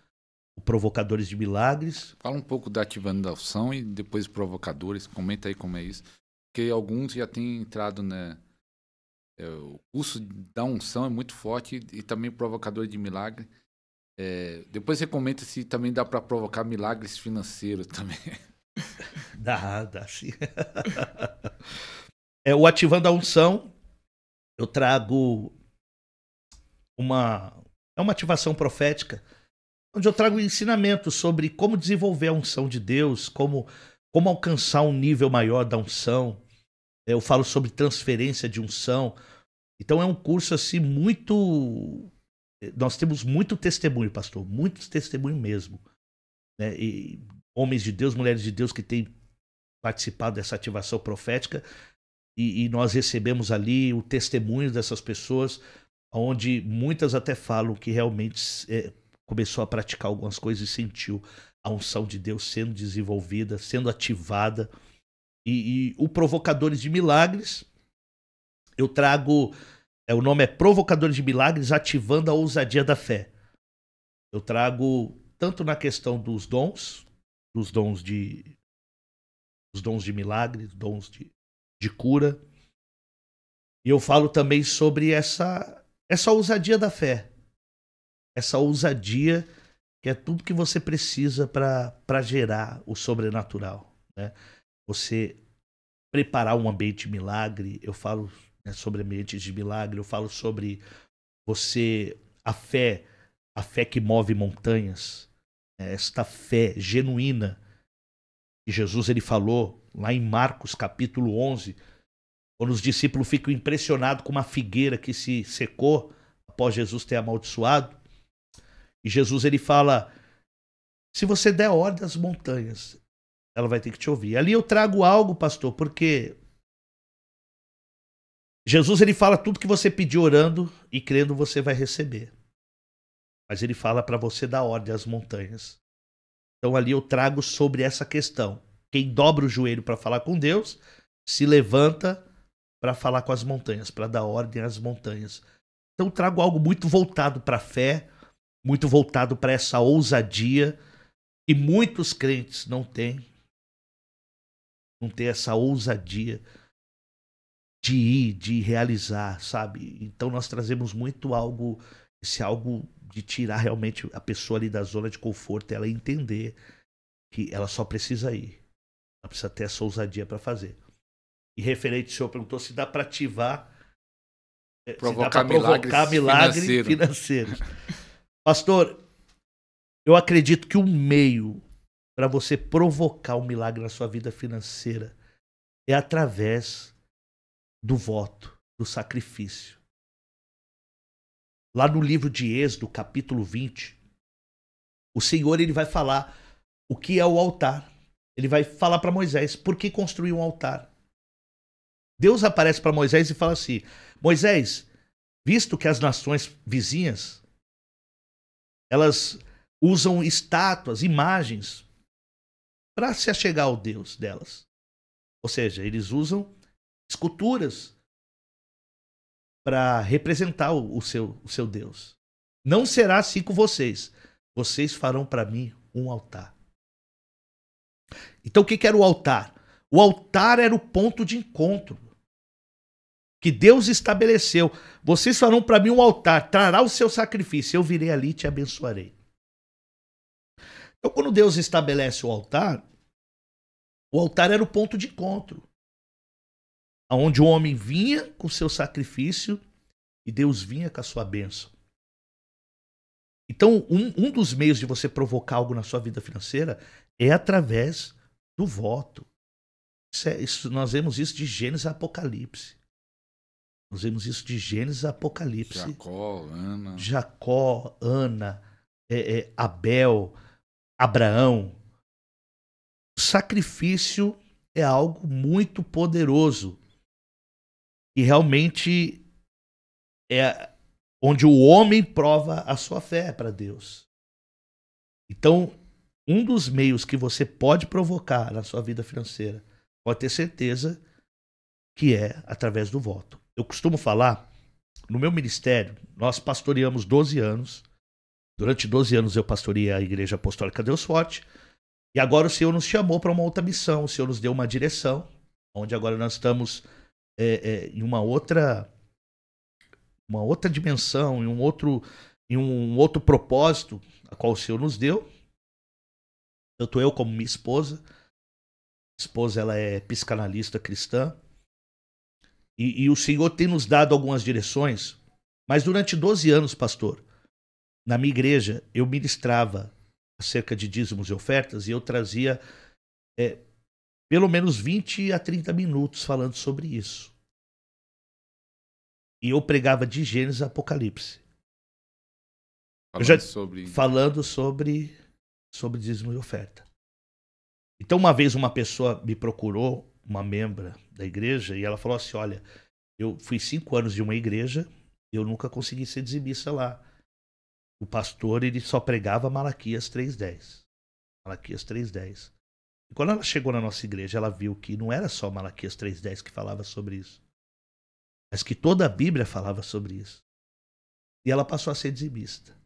o Provocadores de Milagres. Fala um pouco da Ativando a Unção e depois Provocadores. Comenta aí como é isso. Porque alguns já têm entrado, né? O curso da unção é muito forte e também Provocador de Milagre. Depois você comenta se também dá para provocar milagres financeiros também. Dá sim. O Ativando a Unção, eu trago uma ativação profética, onde eu trago ensinamentos sobre como desenvolver a unção de Deus, como alcançar um nível maior da unção. Eu falo sobre transferência de unção. Então é um curso assim muito... Nós temos muito testemunho, pastor, muito testemunho mesmo, né? E homens de Deus, mulheres de Deus que têm participado dessa ativação profética, e nós recebemos ali o testemunho dessas pessoas, onde muitas até falam que realmente começou a praticar algumas coisas e sentiu a unção de Deus sendo desenvolvida, sendo ativada. E o Provocadores de Milagres, eu trago... O nome é Provocadores de Milagres, ativando a ousadia da fé. Eu trago tanto na questão dos dons de milagre, dons de cura. E eu falo também sobre essa ousadia da fé. Essa ousadia que é tudo que você precisa para gerar o sobrenatural, né? Você preparar um ambiente de milagre. Eu falo, né, sobre ambientes de milagre. Eu falo sobre a fé que move montanhas, né? Esta fé genuína que Jesus ele falou lá em Marcos capítulo 11, quando os discípulos ficam impressionados com uma figueira que se secou após Jesus ter amaldiçoado. E Jesus ele fala: se você der ordem às montanhas, ela vai ter que te ouvir. Ali eu trago algo, pastor, porque Jesus ele fala: tudo que você pedir orando e crendo você vai receber. Mas ele fala para você dar ordem às montanhas. Então ali eu trago sobre essa questão. Quem dobra o joelho para falar com Deus, se levanta para falar com as montanhas, para dar ordem às montanhas. Então eu trago algo muito voltado para a fé, muito voltado para essa ousadia, e muitos crentes não têm essa ousadia de ir, de realizar, sabe? Então nós trazemos muito algo de tirar realmente a pessoa ali da zona de conforto, ela entender que ela só precisa ir. Ela precisa ter essa ousadia para fazer. E referente, o senhor perguntou se dá para ativar, Provocar milagres financeiros. Pastor, eu acredito que um meio para você provocar um milagre na sua vida financeira é através do voto, do sacrifício. Lá no livro de Êxodo, capítulo 20, o Senhor ele vai falar o que é o altar. Ele vai falar para Moisés por que construir um altar. Deus aparece para Moisés e fala assim: Moisés, visto que as nações vizinhas elas usam estátuas, imagens para se achegar ao Deus delas. Ou seja, eles usam esculturas para representar o seu Deus. Não será assim com vocês. Vocês farão para mim um altar. Então o que era o altar? O altar era o ponto de encontro que Deus estabeleceu. Vocês farão para mim um altar, trará o seu sacrifício, eu virei ali e te abençoarei. Então quando Deus estabelece o altar era o ponto de encontro, onde o homem vinha com o seu sacrifício e Deus vinha com a sua bênção. Então um dos meios de você provocar algo na sua vida financeira é através do voto. Nós vemos isso de Gênesis a Apocalipse. Nós vemos isso de Gênesis a Apocalipse. Jacó, Ana, Abel, Abraão. O sacrifício é algo muito poderoso e realmente é onde o homem prova a sua fé para Deus. Então, um dos meios que você pode provocar na sua vida financeira, pode ter certeza que é através do voto. Eu costumo falar, no meu ministério, nós pastoreamos 12 anos. Durante 12 anos eu pastoreei a Igreja Apostólica Deus Forte. E agora o Senhor nos chamou para uma outra missão. O Senhor nos deu uma direção, onde agora nós estamos em uma outra dimensão, em um outro propósito, a qual o Senhor nos deu. Tanto eu como minha esposa. Minha esposa, ela é psicanalista cristã. E o Senhor tem nos dado algumas direções. Mas durante 12 anos, pastor, na minha igreja, eu ministrava acerca de dízimos e ofertas e eu trazia pelo menos 20 a 30 minutos falando sobre isso. E eu pregava de Gênesis a Apocalipse. Falando sobre dízimo e oferta. Então, uma vez uma pessoa me procurou, uma membra da igreja, e ela falou assim, olha, eu fui 5 anos de uma igreja e eu nunca consegui ser dizimista lá. O pastor, ele só pregava Malaquias 3:10. Malaquias 3:10. E quando ela chegou na nossa igreja, ela viu que não era só Malaquias 3:10 que falava sobre isso, mas que toda a Bíblia falava sobre isso. E ela passou a ser dizimista.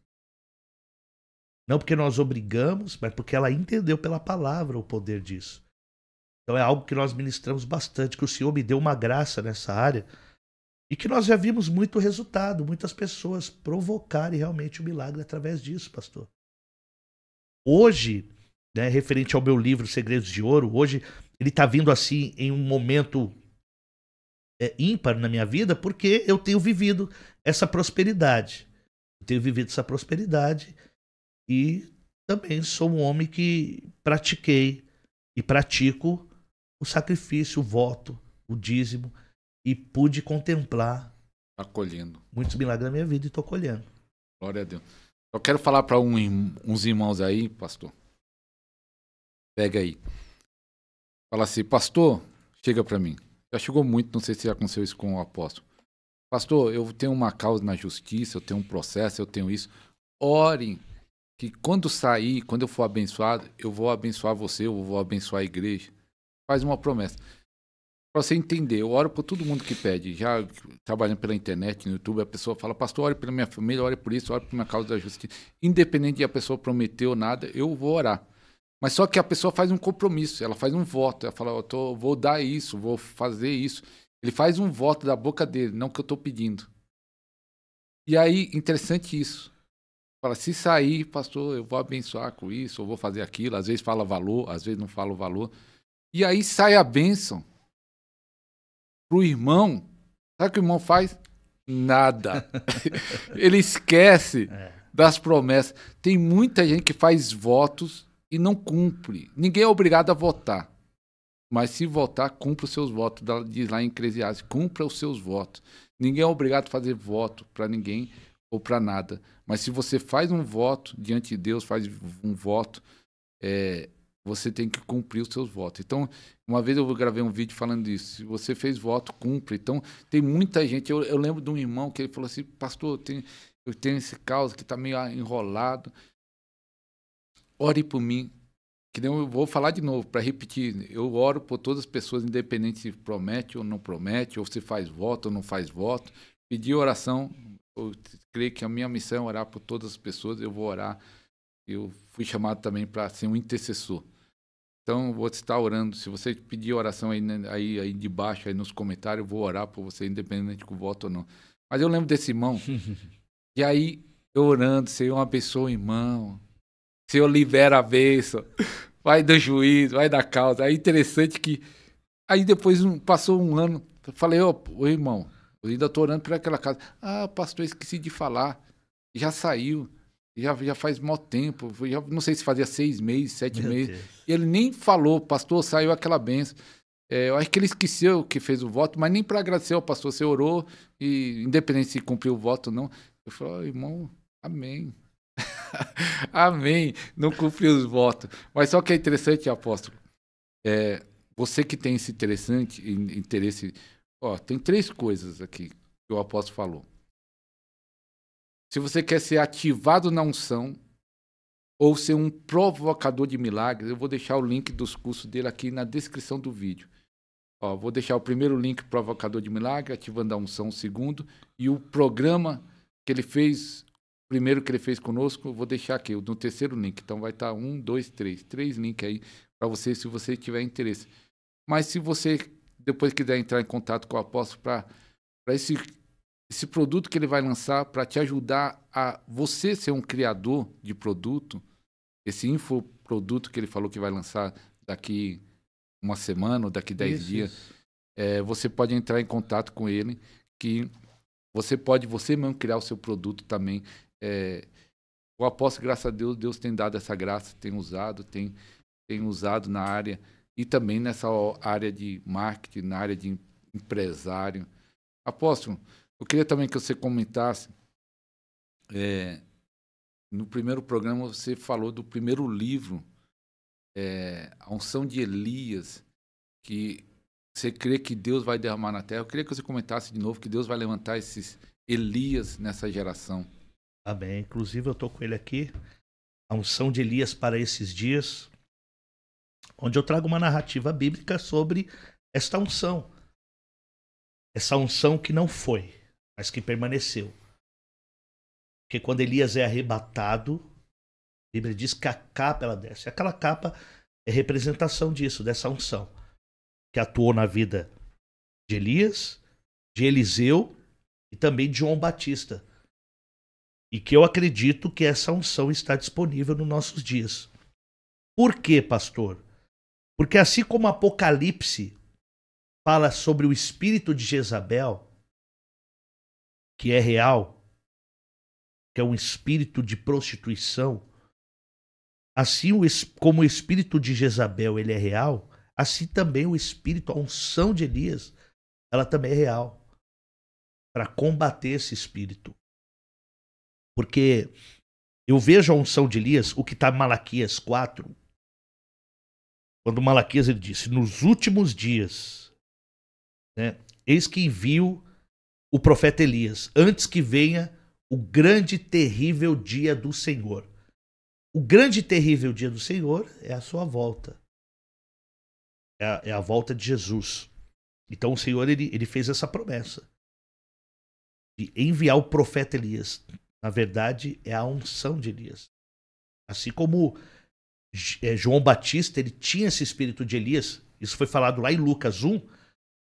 Não porque nós obrigamos, mas porque ela entendeu pela palavra o poder disso. Então é algo que nós ministramos bastante, que o Senhor me deu uma graça nessa área e que nós já vimos muito resultado, muitas pessoas provocarem realmente o milagre através disso, pastor. Hoje, né, referente ao meu livro Segredos de Ouro, hoje ele está vindo assim em um momento ímpar na minha vida, porque eu tenho vivido essa prosperidade. Eu tenho vivido essa prosperidade e também sou um homem que pratiquei e pratico o sacrifício, o voto, o dízimo, e pude contemplar acolhendo muitos milagres na minha vida e estou colhendo. Glória a Deus. Eu quero falar para uns irmãos aí, pastor. Pega aí. Fala assim, pastor, chega para mim. Já chegou muito, não sei se já aconteceu isso com o apóstolo. Pastor, eu tenho uma causa na justiça, eu tenho um processo, eu tenho isso. Orem, que quando sair, quando eu for abençoado, eu vou abençoar você, eu vou abençoar a igreja. Faz uma promessa. Para você entender, eu oro por todo mundo que pede. Já trabalhando pela internet, no YouTube, a pessoa fala, pastor, ore pela minha família, ore por isso, ore por minha causa da justiça. Independente de a pessoa prometer ou nada, eu vou orar. Mas só que a pessoa faz um compromisso, ela faz um voto. Ela fala, vou dar isso, vou fazer isso. Ele faz um voto da boca dele, não que eu estou pedindo. E aí, interessante isso. Fala, se sair, pastor, eu vou abençoar com isso, eu vou fazer aquilo. Às vezes fala valor, às vezes não fala o valor. E aí sai a bênção pro irmão. Sabe o que o irmão faz? Nada. Ele esquece das promessas. Tem muita gente que faz votos e não cumpre. Ninguém é obrigado a votar. Mas se votar, cumpra os seus votos. Diz lá em Eclesiastes, cumpra os seus votos. Ninguém é obrigado a fazer voto para ninguém ou para nada. Mas se você faz um voto diante de Deus, faz um voto, você tem que cumprir os seus votos. Então, uma vez eu gravei um vídeo falando disso. Se você fez voto, cumpre. Então, tem muita gente. Eu lembro de um irmão que ele falou assim, pastor, eu tenho esse caso que está meio enrolado. Ore por mim. Que nem eu vou falar de novo, para repetir. Eu oro por todas as pessoas, independente se promete ou não promete, ou se faz voto ou não faz voto. Pedir oração. Eu creio que a minha missão é orar por todas as pessoas. Eu vou orar. Eu fui chamado também para ser um intercessor. Então, eu vou estar orando. Se você pedir oração aí de baixo, aí nos comentários, eu vou orar por você, independente com voto ou não. Mas eu lembro desse irmão. E aí, eu orando, Senhor, abençoa o irmão. Senhor, libera a bênção. Vai do juízo, vai da causa. Aí, interessante que... Aí, depois, passou um ano. Eu falei, ô irmão, eu ainda estou orando por aquela casa. Ah, pastor, esqueci de falar. Já saiu. Já faz mó tempo, não sei se fazia 6 meses, 7 meses. E ele nem falou, pastor, saiu aquela benção. Eu acho que ele esqueceu que fez o voto, mas nem para agradecer ao pastor, você orou, e independente se cumpriu o voto ou não. Eu falei, irmão, amém. Amém, não cumpriu os votos. Mas só que é interessante, apóstolo, Você que tem esse interesse, ó, tem 3 coisas aqui que o apóstolo falou. Se você quer ser ativado na unção ou ser um provocador de milagres, eu vou deixar o link dos cursos dele aqui na descrição do vídeo. Ó, vou deixar o primeiro link, provocador de milagre, ativando a unção, o segundo, e o programa que ele fez, o primeiro que ele fez conosco, eu vou deixar aqui, no terceiro link. Então vai estar 1, 2, 3. 3 links aí para você, se você tiver interesse. Mas se você depois quiser entrar em contato com o apóstolo para esse produto que ele vai lançar, para te ajudar a você ser um criador de produto, esse infoproduto que ele falou que vai lançar daqui uma semana ou daqui 10 dias, você pode entrar em contato com ele, que você pode você mesmo criar o seu produto também. O apóstolo, graças a Deus, Deus tem dado essa graça, tem usado na área, e também nessa área de marketing, na área de empresário. Apóstolo, eu queria também que você comentasse, no primeiro programa você falou do primeiro livro, A Unção de Elias, que você crê que Deus vai derramar na terra. Eu queria que você comentasse de novo que Deus vai levantar esses Elias nessa geração. Amém. Inclusive eu estou com ele aqui, A Unção de Elias para esses dias, onde eu trago uma narrativa bíblica sobre esta unção. Essa unção que não foi, mas que permaneceu. Porque quando Elias é arrebatado, a Bíblia diz que a capa ela desce. Aquela capa é representação disso, dessa unção, que atuou na vida de Elias, de Eliseu e também de João Batista. E que eu acredito que essa unção está disponível nos nossos dias. Por quê, pastor? Porque assim como Apocalipse fala sobre o espírito de Jezabel, que é real, que é um espírito de prostituição, assim como o espírito de Jezabel ele é real, assim também o espírito, a unção de Elias, ela também é real, para combater esse espírito. Porque eu vejo a unção de Elias, o que está em Malaquias 4, quando Malaquias ele disse, nos últimos dias, né, eis que envio o profeta Elias, antes que venha o grande e terrível dia do Senhor. O grande e terrível dia do Senhor é a sua volta. É a volta de Jesus. Então o Senhor ele fez essa promessa de enviar o profeta Elias. Na verdade, é a unção de Elias. Assim como João Batista ele tinha esse espírito de Elias, isso foi falado lá em Lucas 1,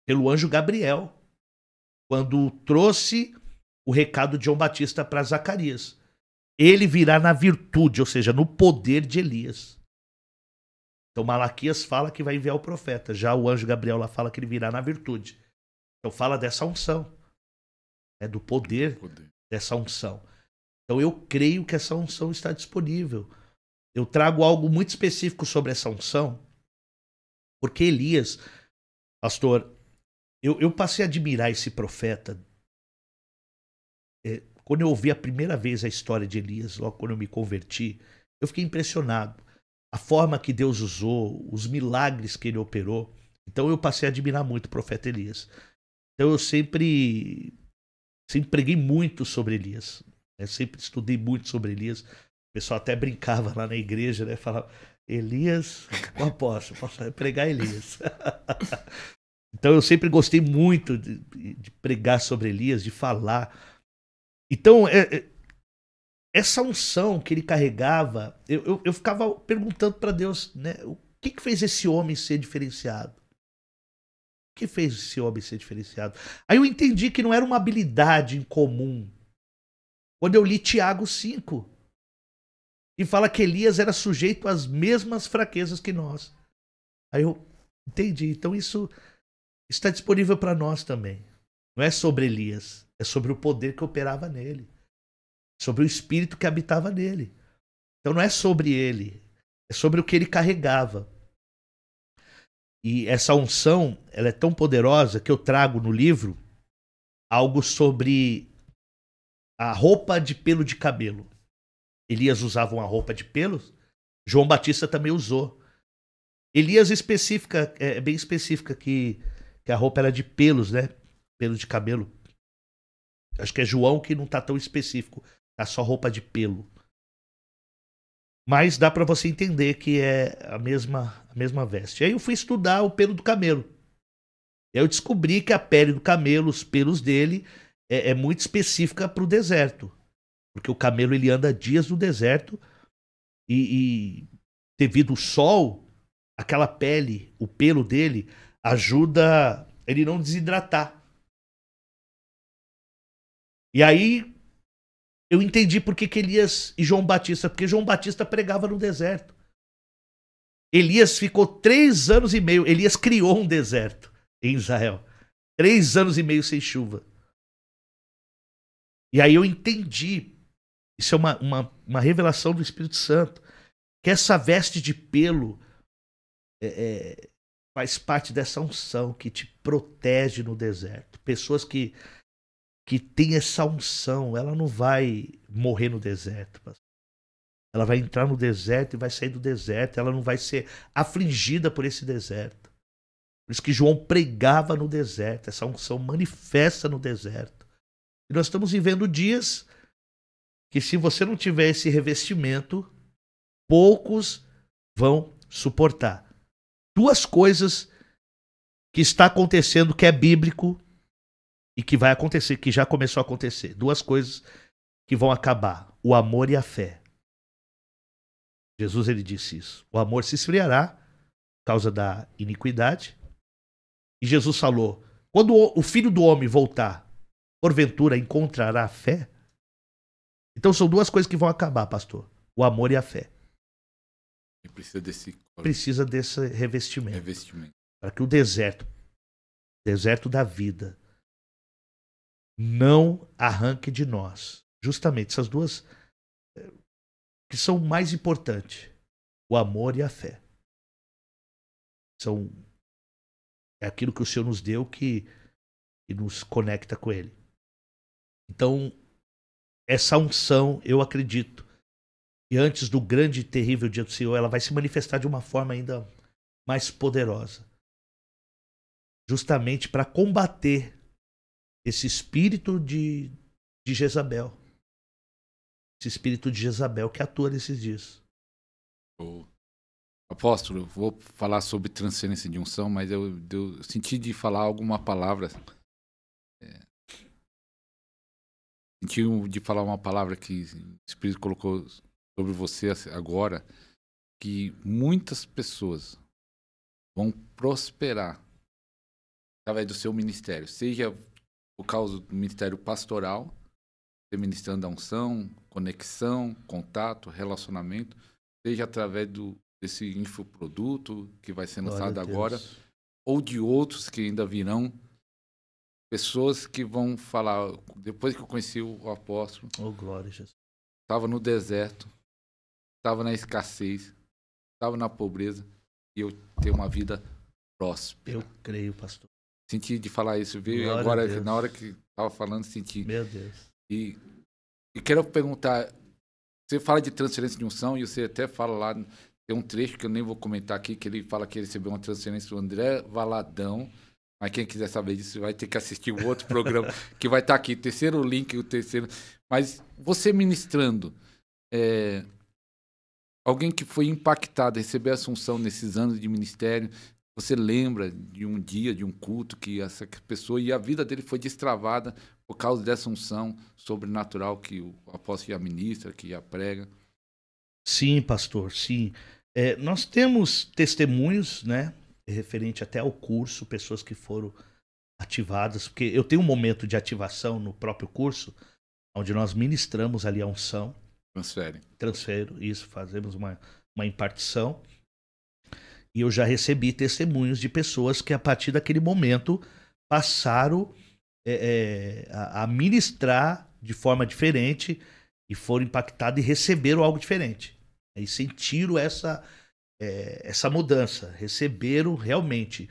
pelo anjo Gabriel, quando trouxe o recado de João Batista para Zacarias. Ele virá na virtude, ou seja, no poder de Elias. Então Malaquias fala que vai enviar o profeta. Já o anjo Gabriel lá fala que ele virá na virtude. Então fala dessa unção. Do poder dessa unção. Então eu creio que essa unção está disponível. Eu trago algo muito específico sobre essa unção. Porque Elias, pastor, eu passei a admirar esse profeta. Quando eu ouvi a primeira vez a história de Elias, logo quando eu me converti, eu fiquei impressionado. A forma que Deus usou, os milagres que ele operou. Então eu passei a admirar muito o profeta Elias. Então eu sempre preguei muito sobre Elias. Sempre estudei muito sobre Elias. O pessoal até brincava lá na igreja, né? Falava, Elias, o apóstolo, posso pregar Elias. Então eu sempre gostei muito de pregar sobre Elias, de falar. Então, essa unção que ele carregava, eu ficava perguntando para Deus, né, o que fez esse homem ser diferenciado? O que fez esse homem ser diferenciado? Aí eu entendi que não era uma habilidade incomum. Quando eu li Tiago 5, e fala que Elias era sujeito às mesmas fraquezas que nós. Aí eu entendi. Então isso está disponível para nós também. Não é sobre Elias, é sobre o poder que operava nele. Sobre o espírito que habitava nele. Então não é sobre ele, é sobre o que ele carregava. E essa unção, ela é tão poderosa que eu trago no livro algo sobre a roupa de pelo de cabelo. Elias usava uma roupa de pelos, João Batista também usou. Elias específica, é bem específica que a roupa era de pelos, né? Pelo de cabelo. Acho que é João que não tá tão específico. Tá só roupa de pelo. Mas dá para você entender que é a mesma veste. Aí eu fui estudar o pelo do camelo. E aí eu descobri que a pele do camelo, os pelos dele, é muito específica para o deserto. Porque o camelo ele anda dias no deserto e devido ao sol, aquela pele, o pelo dele, ajuda ele não desidratar. E aí eu entendi por que Elias e João Batista, porque João Batista pregava no deserto. Elias ficou 3 anos e meio, Elias criou um deserto em Israel. 3 anos e meio sem chuva. E aí eu entendi, isso é uma revelação do Espírito Santo, que essa veste de pelo faz parte dessa unção que te protege no deserto. Pessoas que têm essa unção, ela não vai morrer no deserto. Ela vai entrar no deserto e vai sair do deserto. Ela não vai ser afligida por esse deserto. Por isso que João pregava no deserto. Essa unção manifesta no deserto. E nós estamos vivendo dias que, se você não tiver esse revestimento, poucos vão suportar. 2 coisas que está acontecendo, que é bíblico e que vai acontecer, que já começou a acontecer. 2 coisas que vão acabar: o amor e a fé. Jesus ele disse isso. O amor se esfriará por causa da iniquidade. E Jesus falou: quando o Filho do Homem voltar, porventura encontrará fé? Então são 2 coisas que vão acabar, pastor: o amor e a fé. E precisa desse revestimento. Para que o deserto da vida, não arranque de nós justamente essas 2 que são mais importantes: o amor e a fé. É aquilo que o Senhor nos deu que nos conecta com Ele. Então, essa unção, eu acredito, e antes do grande e terrível dia do Senhor, ela vai se manifestar de uma forma ainda mais poderosa. Justamente para combater esse espírito de Jezabel. Esse espírito de Jezabel que atua nesses dias. Apóstolo, eu vou falar sobre transferência de unção, mas eu senti de falar alguma palavra. Senti de falar uma palavra que o Espírito colocou sobre você agora, que muitas pessoas vão prosperar através do seu ministério, seja por causa do ministério pastoral, você ministrando a unção, conexão, contato, relacionamento, seja através desse infoproduto que vai ser lançado agora, ou de outros que ainda virão, pessoas que vão falar, depois que eu conheci o apóstolo, glória a Jesus, estava no deserto, estava na escassez, estava na pobreza, e eu tenho uma vida próspera. Eu creio, pastor. Senti de falar isso, veio Glória agora, na hora que estava falando, senti. Meu Deus. E quero perguntar, você fala de transferência de unção, e você até fala lá, tem um trecho que eu nem vou comentar aqui, que ele fala que ele recebeu uma transferência do André Valadão, mas quem quiser saber disso vai ter que assistir o outro programa, que vai estar aqui, terceiro link, o terceiro. Mas você ministrando, alguém que foi impactado, recebeu essa unção nesses anos de ministério, você lembra de um dia, de um culto, que essa pessoa, e a vida dele foi destravada por causa dessa unção sobrenatural que o apóstolo já ministra, que já prega? Sim, pastor, sim. Nós temos testemunhos, né, referente até ao curso, pessoas que foram ativadas, porque eu tenho um momento de ativação no próprio curso, onde nós ministramos ali a unção. Transfero, isso, fazemos uma impartição. E eu já recebi testemunhos de pessoas que, a partir daquele momento, passaram a ministrar de forma diferente e foram impactados e receberam algo diferente. E sentiram essa mudança, receberam realmente.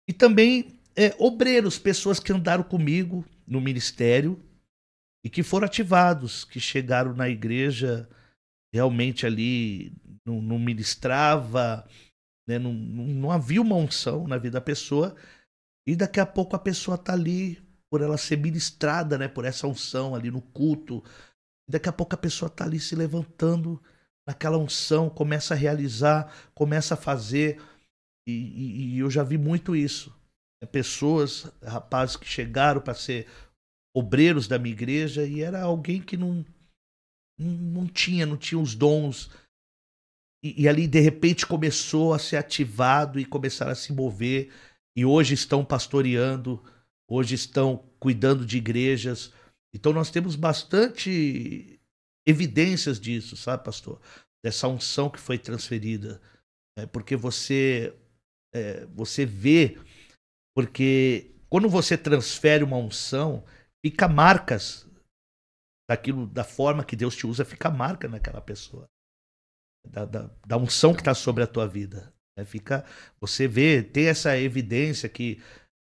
E também obreiros, pessoas que andaram comigo no ministério e que foram ativados, que chegaram na igreja realmente ali, não ministrava, né? Não havia uma unção na vida da pessoa, e daqui a pouco a pessoa tá ali, por ela ser ministrada, né, por essa unção ali no culto, e daqui a pouco a pessoa tá ali se levantando naquela unção, começa a realizar, começa a fazer, e eu já vi muito isso. Pessoas, rapazes que chegaram para ser obreiros da minha igreja, e era alguém que não tinha os dons, e ali de repente começou a ser ativado e começaram a se mover, e hoje estão pastoreando, hoje estão cuidando de igrejas. Então nós temos bastante evidências disso, sabe, pastor? Dessa unção que foi transferida. Porque você vê, porque quando você transfere uma unção, fica marcas daquilo, da forma que Deus te usa, fica marca naquela pessoa. Da unção que está sobre a tua vida. Você vê, tem essa evidência que,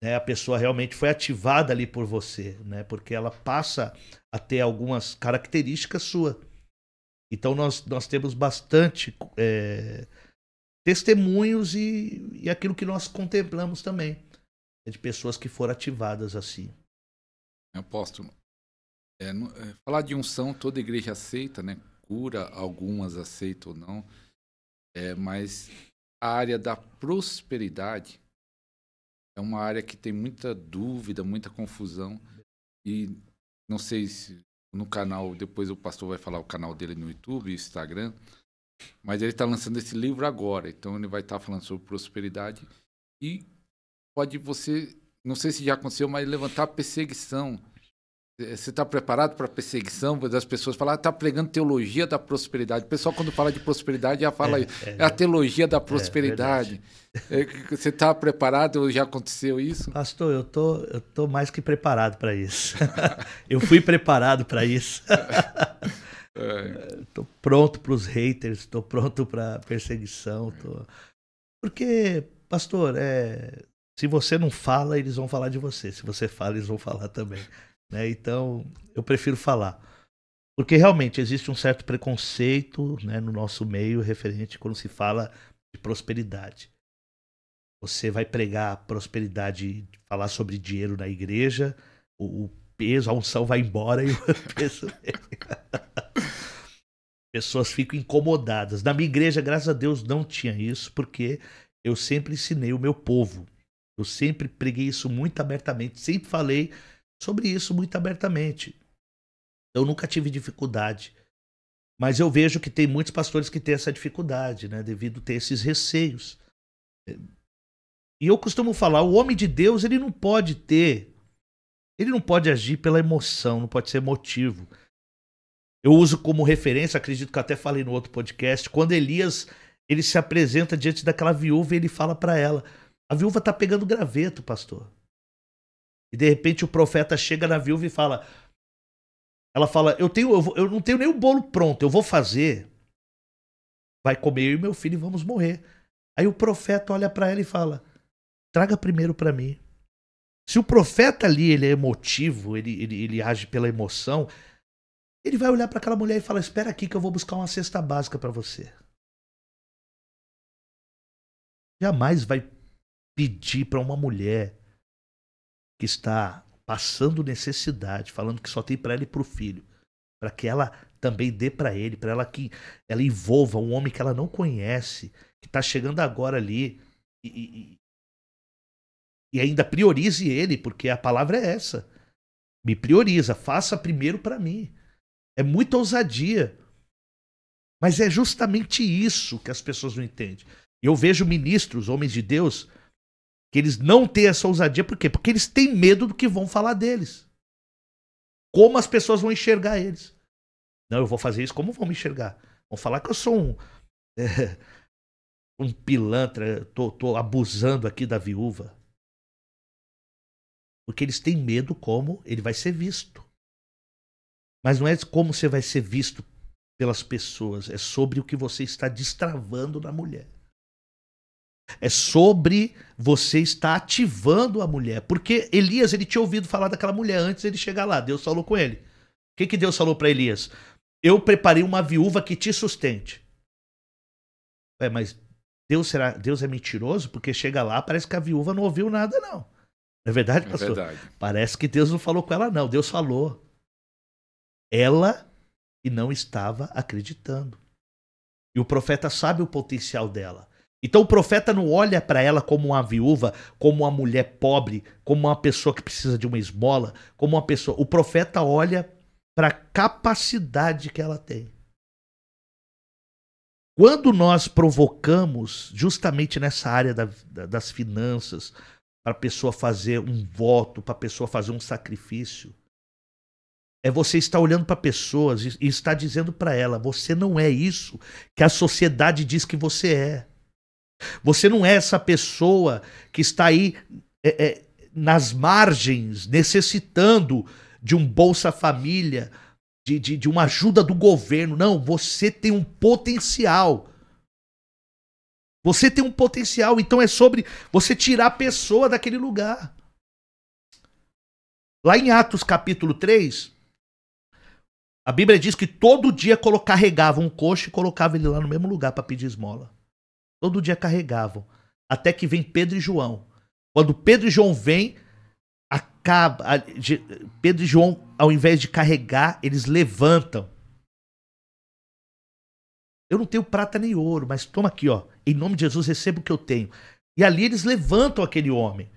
né, a pessoa realmente foi ativada ali por você, né, porque ela passa a ter algumas características suas. Então nós temos bastante testemunhos e aquilo que nós contemplamos também, de pessoas que foram ativadas assim. Apóstolo, falar de unção, toda igreja aceita, né? Cura, algumas aceitam ou não, mas a área da prosperidade é uma área que tem muita dúvida, muita confusão, e não sei se no canal, depois o pastor vai falar o canal dele no YouTube, Instagram, mas ele está lançando esse livro agora, então ele vai estar falando sobre prosperidade, e pode você, não sei se já aconteceu, mas levantar perseguição. Você está preparado para a perseguição das pessoas? Falar, está pregando teologia da prosperidade. O pessoal, quando fala de prosperidade, já fala é a teologia da prosperidade. Você está preparado? Já aconteceu isso? Pastor, eu tô mais que preparado para isso. Eu fui preparado para isso. Estou pronto para os haters, estou pronto para perseguição. Porque, pastor, se você não fala, eles vão falar de você. Se você fala, eles vão falar também. Né? Então, eu prefiro falar. Porque realmente existe um certo preconceito, né, no nosso meio referente quando se fala de prosperidade. Você vai pregar prosperidade, falar sobre dinheiro na igreja, o peso, a unção vai embora e o peso... Pessoas ficam incomodadas. Na minha igreja, graças a Deus, não tinha isso, porque eu sempre ensinei o meu povo. Eu sempre preguei isso muito abertamente, sempre falei sobre isso muito abertamente. Eu nunca tive dificuldade. Mas eu vejo que tem muitos pastores que têm essa dificuldade, né? Devido a ter esses receios. E eu costumo falar, o homem de Deus, ele não pode agir pela emoção, não pode ser emotivo. Eu uso como referência, acredito que eu até falei no outro podcast, quando Elias, ele se apresenta diante daquela viúva e ele fala para ela, a viúva tá pegando graveto, pastor. E de repente o profeta chega na viúva e fala, ela fala, eu não tenho nem o bolo pronto, eu vou fazer, vai comer eu e meu filho e vamos morrer. Aí o profeta olha para ela e fala, traga primeiro para mim. Se o profeta ali, ele é emotivo, ele age pela emoção, ele vai olhar para aquela mulher e falar, espera aqui que eu vou buscar uma cesta básica para você. Jamais vai pedir para uma mulher que está passando necessidade, falando que só tem para ela e para o filho, para que ela também dê para ele, para ela que ela envolva um homem que ela não conhece, que está chegando agora ali e ainda priorize ele, porque a palavra é essa. Me prioriza, faça primeiro para mim. É muita ousadia. Mas é justamente isso que as pessoas não entendem. Eu vejo ministros, homens de Deus, que eles não têm essa ousadia. Por quê? Porque eles têm medo do que vão falar deles. Como as pessoas vão enxergar eles. Não, eu vou fazer isso, como vão me enxergar? Vão falar que eu sou um pilantra, tô abusando aqui da viúva. Porque eles têm medo como ele vai ser visto. Mas não é como você vai ser visto pelas pessoas, é sobre o que você está destravando na mulher. É sobre você estar ativando a mulher. Porque Elias, ele tinha ouvido falar daquela mulher antes de ele chegar lá. Deus falou com ele. O que Deus falou para Elias? Eu preparei uma viúva que te sustente. Mas Deus é mentiroso? Porque chega lá, parece que a viúva não ouviu nada, não. Não é verdade, pastor? É verdade. Parece que Deus não falou com ela, não. Deus falou. Ela que não estava acreditando. E o profeta sabe o potencial dela. Então o profeta não olha para ela como uma viúva, como uma mulher pobre, como uma pessoa que precisa de uma esmola, como uma pessoa. O profeta olha para a capacidade que ela tem. Quando nós provocamos, justamente nessa área das finanças, para a pessoa fazer um voto, para a pessoa fazer um sacrifício, é você estar olhando para pessoas e estar dizendo para ela: você não é isso que a sociedade diz que você é. Você não é essa pessoa que está aí nas margens, necessitando de um Bolsa Família, de uma ajuda do governo. Não, você tem um potencial. Você tem um potencial, então é sobre você tirar a pessoa daquele lugar. Lá em Atos capítulo 3, a Bíblia diz que todo dia carregavam um coxo e colocavam ele lá no mesmo lugar para pedir esmola. Todo dia carregavam. Até que vem Pedro e João. Quando Pedro e João vêm, Pedro e João, ao invés de carregar, eles levantam. Eu não tenho prata nem ouro, mas toma aqui, ó. Em nome de Jesus, receba o que eu tenho. E ali eles levantam aquele homem.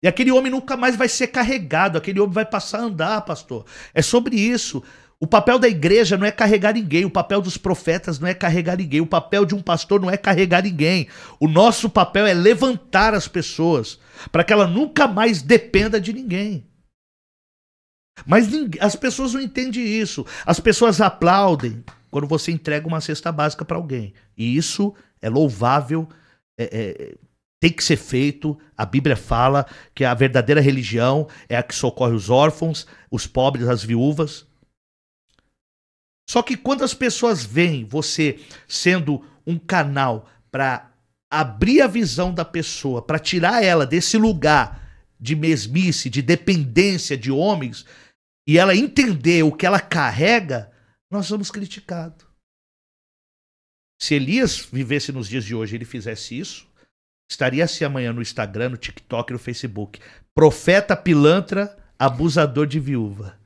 E aquele homem nunca mais vai ser carregado. Aquele homem vai passar a andar, pastor. É sobre isso. O papel da igreja não é carregar ninguém. O papel dos profetas não é carregar ninguém. O papel de um pastor não é carregar ninguém. O nosso papel é levantar as pessoas para que ela nunca mais dependa de ninguém. Mas as pessoas não entendem isso. As pessoas aplaudem quando você entrega uma cesta básica para alguém. E isso é louvável, tem que ser feito. A Bíblia fala que a verdadeira religião é a que socorre os órfãos, os pobres, as viúvas. Só que quando as pessoas veem você sendo um canal para abrir a visão da pessoa, para tirar ela desse lugar de mesmice, de dependência de homens, e ela entender o que ela carrega, nós somos criticados. Se Elias vivesse nos dias de hoje e ele fizesse isso, estaria assim amanhã no Instagram, no TikTok e no Facebook. Profeta pilantra, abusador de viúva.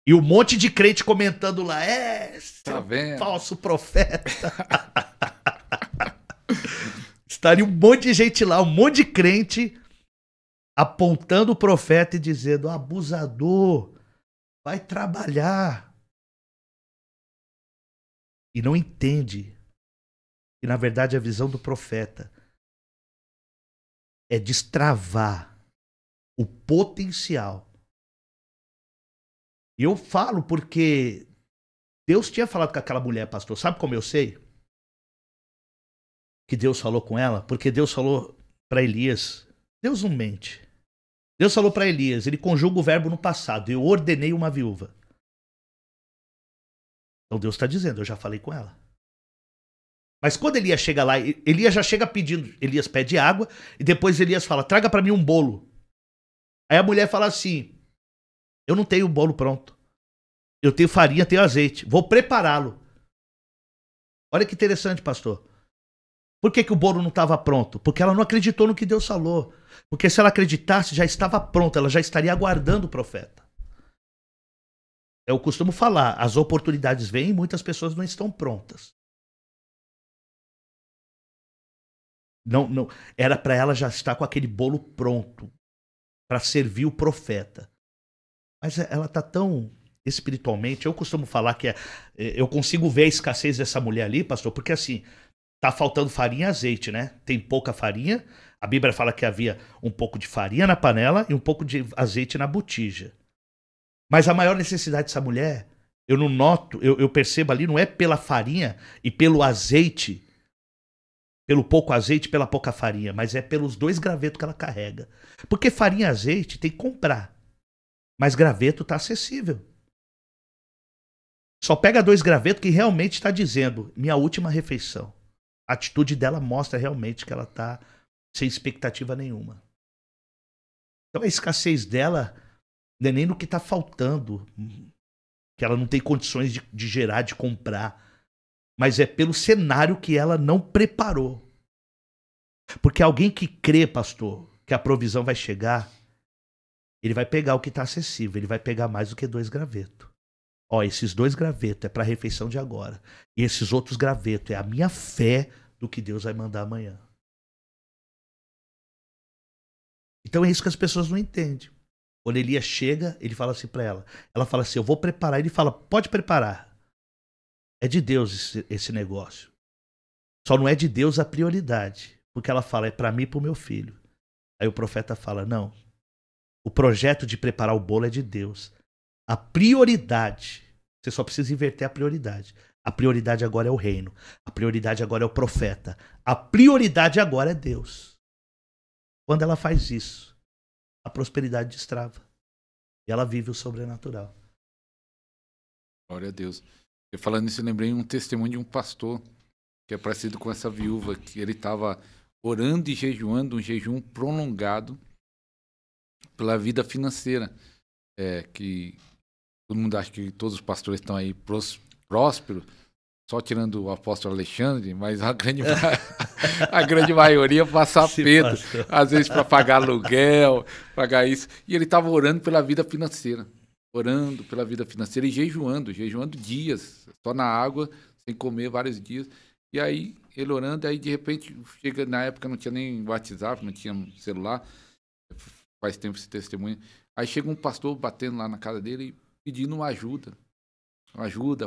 E um monte de crente comentando lá: tá vendo? Falso profeta. Estaria um monte de gente lá, um monte de crente apontando o profeta e dizendo: abusador, vai trabalhar. E não entende que, na verdade, a visão do profeta é destravar o potencial. E eu falo porque Deus tinha falado com aquela mulher, pastor. Sabe como eu sei que Deus falou com ela? Porque Deus falou para Elias. Deus não mente. Deus falou para Elias, ele conjuga o verbo no passado: eu ordenei uma viúva. Então Deus está dizendo: eu já falei com ela. Mas quando Elias chega lá, Elias já chega pedindo. Elias pede água e depois Elias fala: traga para mim um bolo. Aí a mulher fala assim: eu não tenho o bolo pronto. Eu tenho farinha, tenho azeite. Vou prepará-lo. Olha que interessante, pastor. Por que o bolo não estava pronto? Porque ela não acreditou no que Deus falou. Porque se ela acreditasse, já estava pronta. Ela já estaria aguardando o profeta. Eu costumo falar, as oportunidades vêm e muitas pessoas não estão prontas. Não, era para ela já estar com aquele bolo pronto para servir o profeta. Mas ela está tão espiritualmente. Eu costumo falar que eu consigo ver a escassez dessa mulher ali, pastor, porque assim, tá faltando farinha e azeite, né? Tem pouca farinha. A Bíblia fala que havia um pouco de farinha na panela e um pouco de azeite na botija. Mas a maior necessidade dessa mulher, eu não noto, eu percebo ali, não é pela farinha e pelo azeite, pelo pouco azeite e pela pouca farinha, mas é pelos 2 gravetos que ela carrega. Porque farinha e azeite tem que comprar. Mas graveto está acessível. Só pega 2 gravetos que realmente está dizendo: minha última refeição. A atitude dela mostra realmente que ela está sem expectativa nenhuma. Então a escassez dela não é nem no que está faltando, que ela não tem condições de gerar, de comprar, mas é pelo cenário que ela não preparou. Porque alguém que crê, pastor, que a provisão vai chegar, ele vai pegar o que está acessível, ele vai pegar mais do que 2 gravetos. Ó, esses 2 gravetos é para a refeição de agora. E esses outros gravetos é a minha fé do que Deus vai mandar amanhã. Então é isso que as pessoas não entendem. Quando Elias chega, ele fala assim para ela. Ela fala assim, eu vou preparar. Ele fala, pode preparar. É de Deus esse negócio. Só não é de Deus a prioridade. Porque ela fala, é para mim e para o meu filho. Aí o profeta fala, não. O projeto de preparar o bolo é de Deus. A prioridade, você só precisa inverter a prioridade. A prioridade agora é o reino. A prioridade agora é o profeta. A prioridade agora é Deus. Quando ela faz isso, a prosperidade destrava. E ela vive o sobrenatural. Glória a Deus. Eu falando isso, eu lembrei um testemunho de um pastor que é parecido com essa viúva, que ele estava orando e jejuando, um jejum prolongado pela vida financeira. Que todo mundo acha que todos os pastores estão aí prósperos, só tirando o apóstolo Alexandre, mas a grande maioria passa aperto, às vezes para pagar aluguel, pagar isso. E ele estava orando pela vida financeira. Orando pela vida financeira e jejuando dias, só na água, sem comer vários dias. E aí, ele orando, aí de repente, chega, na época não tinha nem WhatsApp, não tinha celular, faz tempo esse testemunho. Aí chega um pastor batendo lá na casa dele e pedindo uma ajuda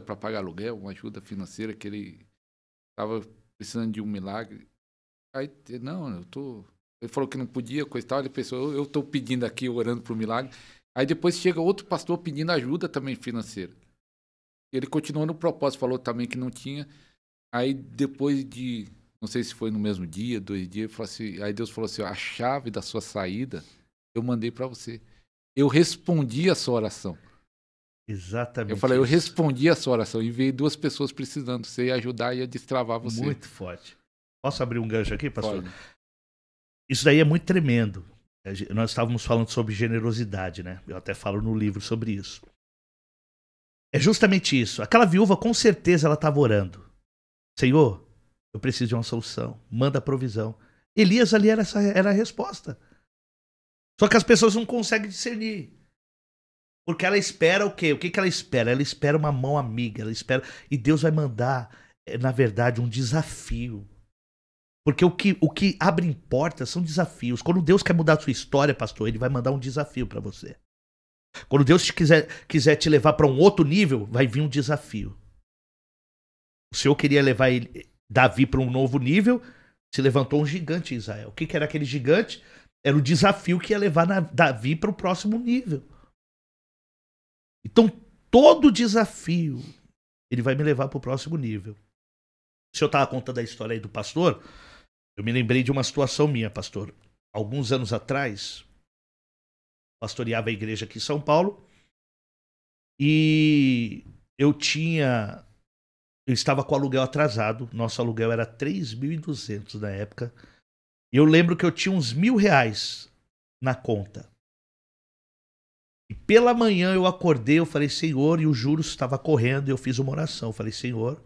para pagar aluguel, uma ajuda financeira, que ele estava precisando de um milagre. Aí, não, ele falou que não podia, coisa e tal, ele pensou, eu estou pedindo aqui, orando para o milagre. Aí depois chega outro pastor pedindo ajuda também financeira. Ele continuou no propósito, falou também que não tinha. Aí depois de, não sei se foi no mesmo dia, 2 dias, falou assim, aí Deus falou assim, a chave da sua saída eu mandei para você. Eu respondi a sua oração. Exatamente. Eu falei, eu respondi a sua oração e veio 2 pessoas precisando. Você ia ajudar e ia destravar você. Muito forte. Posso abrir um gancho aqui, pastor? Pode. Isso daí é muito tremendo. Nós estávamos falando sobre generosidade, né? Eu até falo no livro sobre isso. É justamente isso. Aquela viúva, com certeza, ela estava orando. Senhor, eu preciso de uma solução. Manda a provisão. Elias ali era a resposta. Só que as pessoas não conseguem discernir. Porque ela espera o quê? O que ela espera? Ela espera uma mão amiga. Ela espera. E Deus vai mandar, na verdade, um desafio. Porque o que abre portas são desafios. Quando Deus quer mudar a sua história, pastor, ele vai mandar um desafio para você. Quando Deus quiser te levar para um outro nível, vai vir um desafio. O Senhor queria levar Davi para um novo nível, se levantou um gigante em Israel. O que era aquele gigante? Era o desafio que ia levar Davi para o próximo nível. Então, todo desafio, ele vai me levar para o próximo nível. O senhor estava contando a história aí do pastor, eu me lembrei de uma situação minha, pastor. Alguns anos atrás, pastoreava a igreja aqui em São Paulo, e eu estava com o aluguel atrasado, nosso aluguel era 3.200 na época, e eu lembro que eu tinha uns R$1.000 na conta. E pela manhã eu acordei, eu falei, Senhor, e os juros estavam correndo, e eu fiz uma oração. Eu falei, Senhor,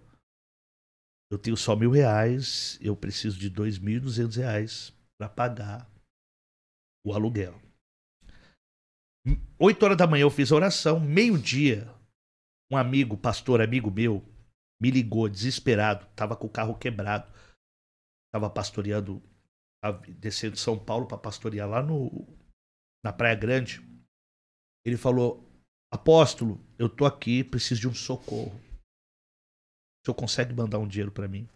eu tenho só R$1.000, eu preciso de R$2.200 para pagar o aluguel. 8h da manhã eu fiz a oração, meio-dia, um amigo, pastor, amigo meu, me ligou desesperado, estava com o carro quebrado, estava pastoreando, descendo de São Paulo para pastorear lá na Praia Grande. Ele falou, apóstolo, eu tô aqui, preciso de um socorro. O senhor consegue mandar um dinheiro para mim?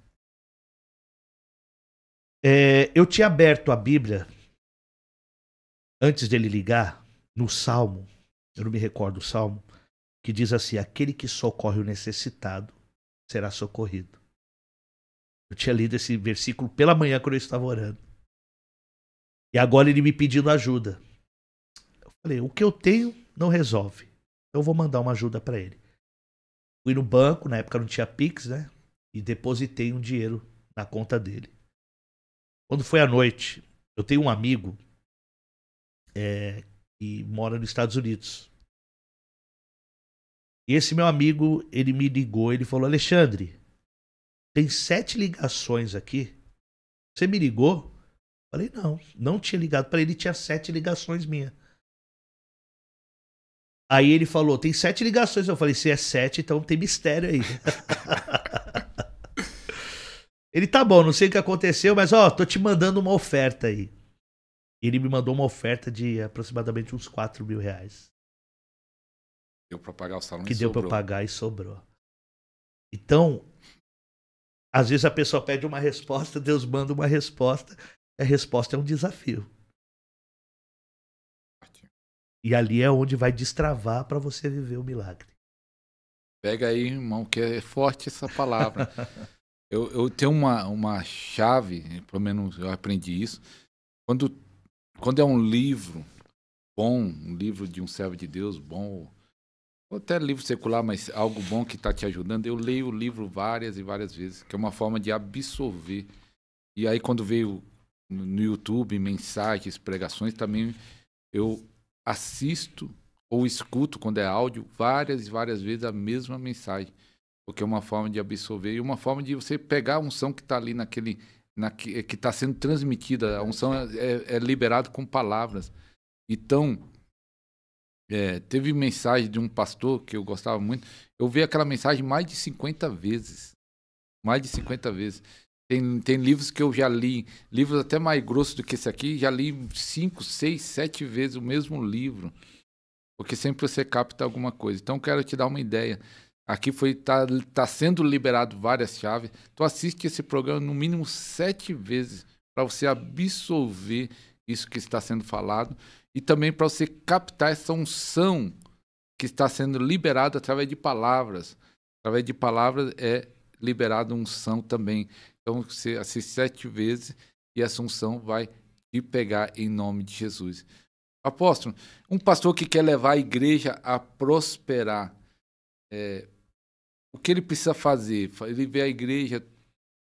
Eu tinha aberto a Bíblia, antes dele ligar, no Salmo, eu não me recordo o Salmo, que diz assim, aquele que socorre o necessitado será socorrido. Eu tinha lido esse versículo pela manhã quando eu estava orando. E agora ele me pedindo ajuda. Eu falei, o que eu tenho não resolve. Eu vou mandar uma ajuda para ele. Fui no banco, na época não tinha Pix, né? E depositei um dinheiro na conta dele. Quando foi à noite, eu tenho um amigo que mora nos Estados Unidos. E esse meu amigo, ele me ligou, ele falou, Alexandre, tem 7 ligações aqui. Você me ligou Falei, não tinha ligado para ele, tinha 7 ligações minhas. Aí ele falou, tem 7 ligações. Eu falei, se é 7, então tem mistério aí. Ele, tá bom, não sei o que aconteceu, mas ó, tô te mandando uma oferta aí. Ele me mandou uma oferta de aproximadamente uns 4 mil reais. Deu pra pagar o salão Que e deu pra sobrou. eu pagar e sobrou. Então, às vezes a pessoa pede uma resposta, Deus manda uma resposta, e a resposta é um desafio. E ali é onde vai destravar para você viver o milagre. Pega aí, irmão, que é forte essa palavra. Eu tenho uma chave, pelo menos eu aprendi isso. Quando é um livro bom, um livro de um servo de Deus bom, ou até livro secular, mas algo bom que está te ajudando, eu leio o livro várias e várias vezes, que é uma forma de absorver. E aí quando veio no YouTube mensagens, pregações, também eu assisto ou escuto, quando é áudio, várias e várias vezes a mesma mensagem. Porque é uma forma de absorver e uma forma de você pegar a unção que está ali que está sendo transmitida. A unção é liberada com palavras. Então, teve mensagem de um pastor que eu gostava muito. Eu vi aquela mensagem mais de 50 vezes. Mais de 50 vezes. Tem livros que eu já li, livros até mais grossos do que esse aqui, já li 5, 6, 7 vezes o mesmo livro. Porque sempre você capta alguma coisa. Então, quero te dar uma ideia. Aqui tá sendo liberado várias chaves. Tu assiste esse programa no mínimo 7 vezes para você absorver isso que está sendo falado e também para você captar essa unção que está sendo liberada através de palavras. Através de palavras é liberada unção também. Então você assiste 7 vezes e essa unção vai te pegar em nome de Jesus. Apóstolo, um pastor que quer levar a igreja a prosperar, o que ele precisa fazer? Ele vê a igreja,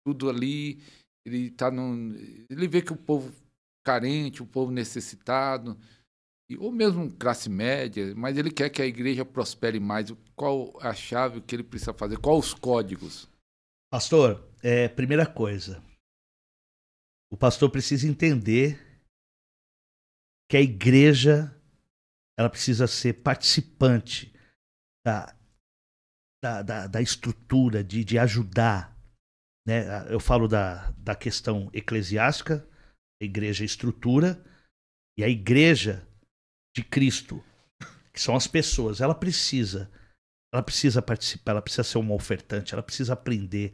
tudo ali, ele vê que o povo carente, o povo necessitado, ou mesmo classe média, mas ele quer que a igreja prospere mais. Qual a chave que ele precisa fazer? Quais os códigos? Pastor, primeira coisa, o pastor precisa entender que a igreja ela precisa ser participante da estrutura, de ajudar. Né? Eu falo da questão eclesiástica, a igreja é estrutura, e a igreja de Cristo, que são as pessoas, ela precisa participar, ela precisa ser uma ofertante, ela precisa aprender,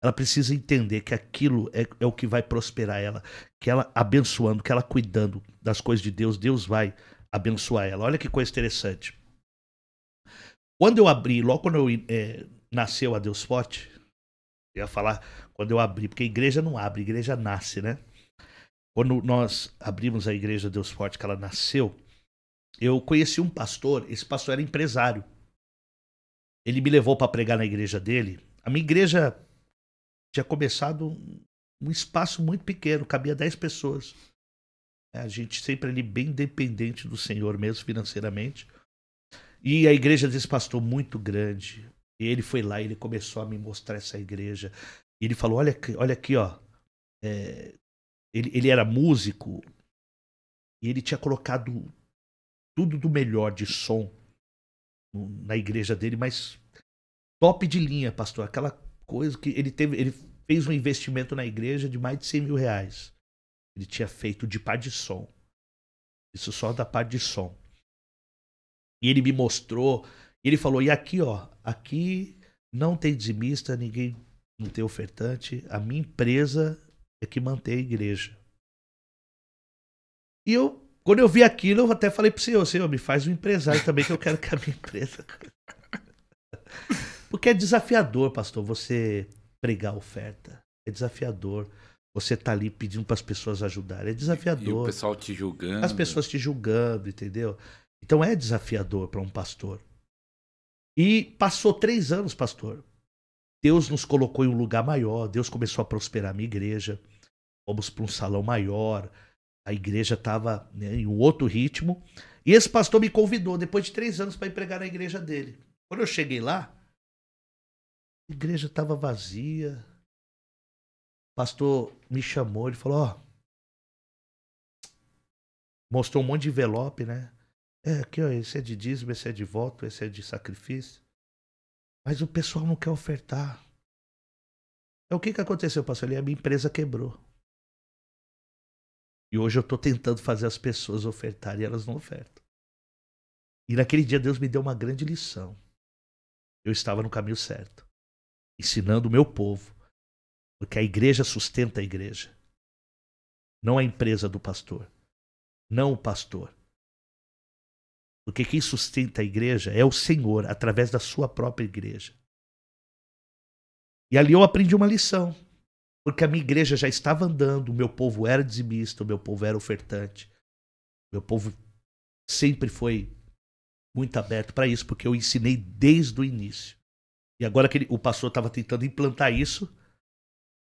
ela precisa entender que aquilo é o que vai prosperar ela, que ela abençoando, que ela cuidando das coisas de Deus, Deus vai abençoar ela. Olha que coisa interessante. Quando eu abri, logo quando nasceu a Deus Forte, eu ia falar quando eu abri, porque a igreja não abre, a igreja nasce, né? Quando nós abrimos a igreja Deus Forte, que ela nasceu, eu conheci um pastor, esse pastor era empresário. Ele me levou para pregar na igreja dele. A minha igreja tinha começado um espaço muito pequeno, cabia 10 pessoas. A gente sempre ali bem dependente do Senhor mesmo, financeiramente. E a igreja desse pastor muito grande. E ele foi lá e ele começou a me mostrar essa igreja. E ele falou, olha aqui, ó. Ele era músico e ele tinha colocado tudo do melhor de som na igreja dele, mas top de linha, pastor. Aquela coisa que ele fez um investimento na igreja de mais de 100 mil reais. Ele tinha feito de par de som. Isso só da parte de som. E ele me mostrou, ele falou, e aqui, ó, aqui não tem dizimista, ninguém não tem ofertante, a minha empresa é que mantém a igreja. E quando eu vi aquilo, eu até falei pro senhor, me faz um empresário também, que eu quero que a minha empresa... Porque é desafiador, pastor, você pregar oferta. É desafiador. Você tá ali pedindo para as pessoas ajudarem. É desafiador. E o pessoal te julgando. As pessoas te julgando, entendeu? Então é desafiador para um pastor. E passou 3 anos, pastor. Deus nos colocou em um lugar maior. Deus começou a prosperar a minha igreja. Fomos para um salão maior. A igreja estava, né, em um outro ritmo. E esse pastor me convidou, depois de 3 anos, para ir pregar na igreja dele. Quando eu cheguei lá, a igreja estava vazia. O pastor me chamou, ele falou, ó, mostrou um monte de envelope, né? Aqui, ó, esse é de dízimo, esse é de voto, esse é de sacrifício. Mas o pessoal não quer ofertar. Então, o que aconteceu, pastor? A minha empresa quebrou. E hoje eu estou tentando fazer as pessoas ofertarem e elas não ofertam. E naquele dia Deus me deu uma grande lição. Eu estava no caminho certo, ensinando o meu povo, porque a igreja sustenta a igreja, não a empresa do pastor, não o pastor. Porque quem sustenta a igreja é o Senhor, através da sua própria igreja. E ali eu aprendi uma lição, porque a minha igreja já estava andando, o meu povo era dizimista, o meu povo era ofertante, o meu povo sempre foi muito aberto para isso, porque eu ensinei desde o início. E agora que o pastor estava tentando implantar isso,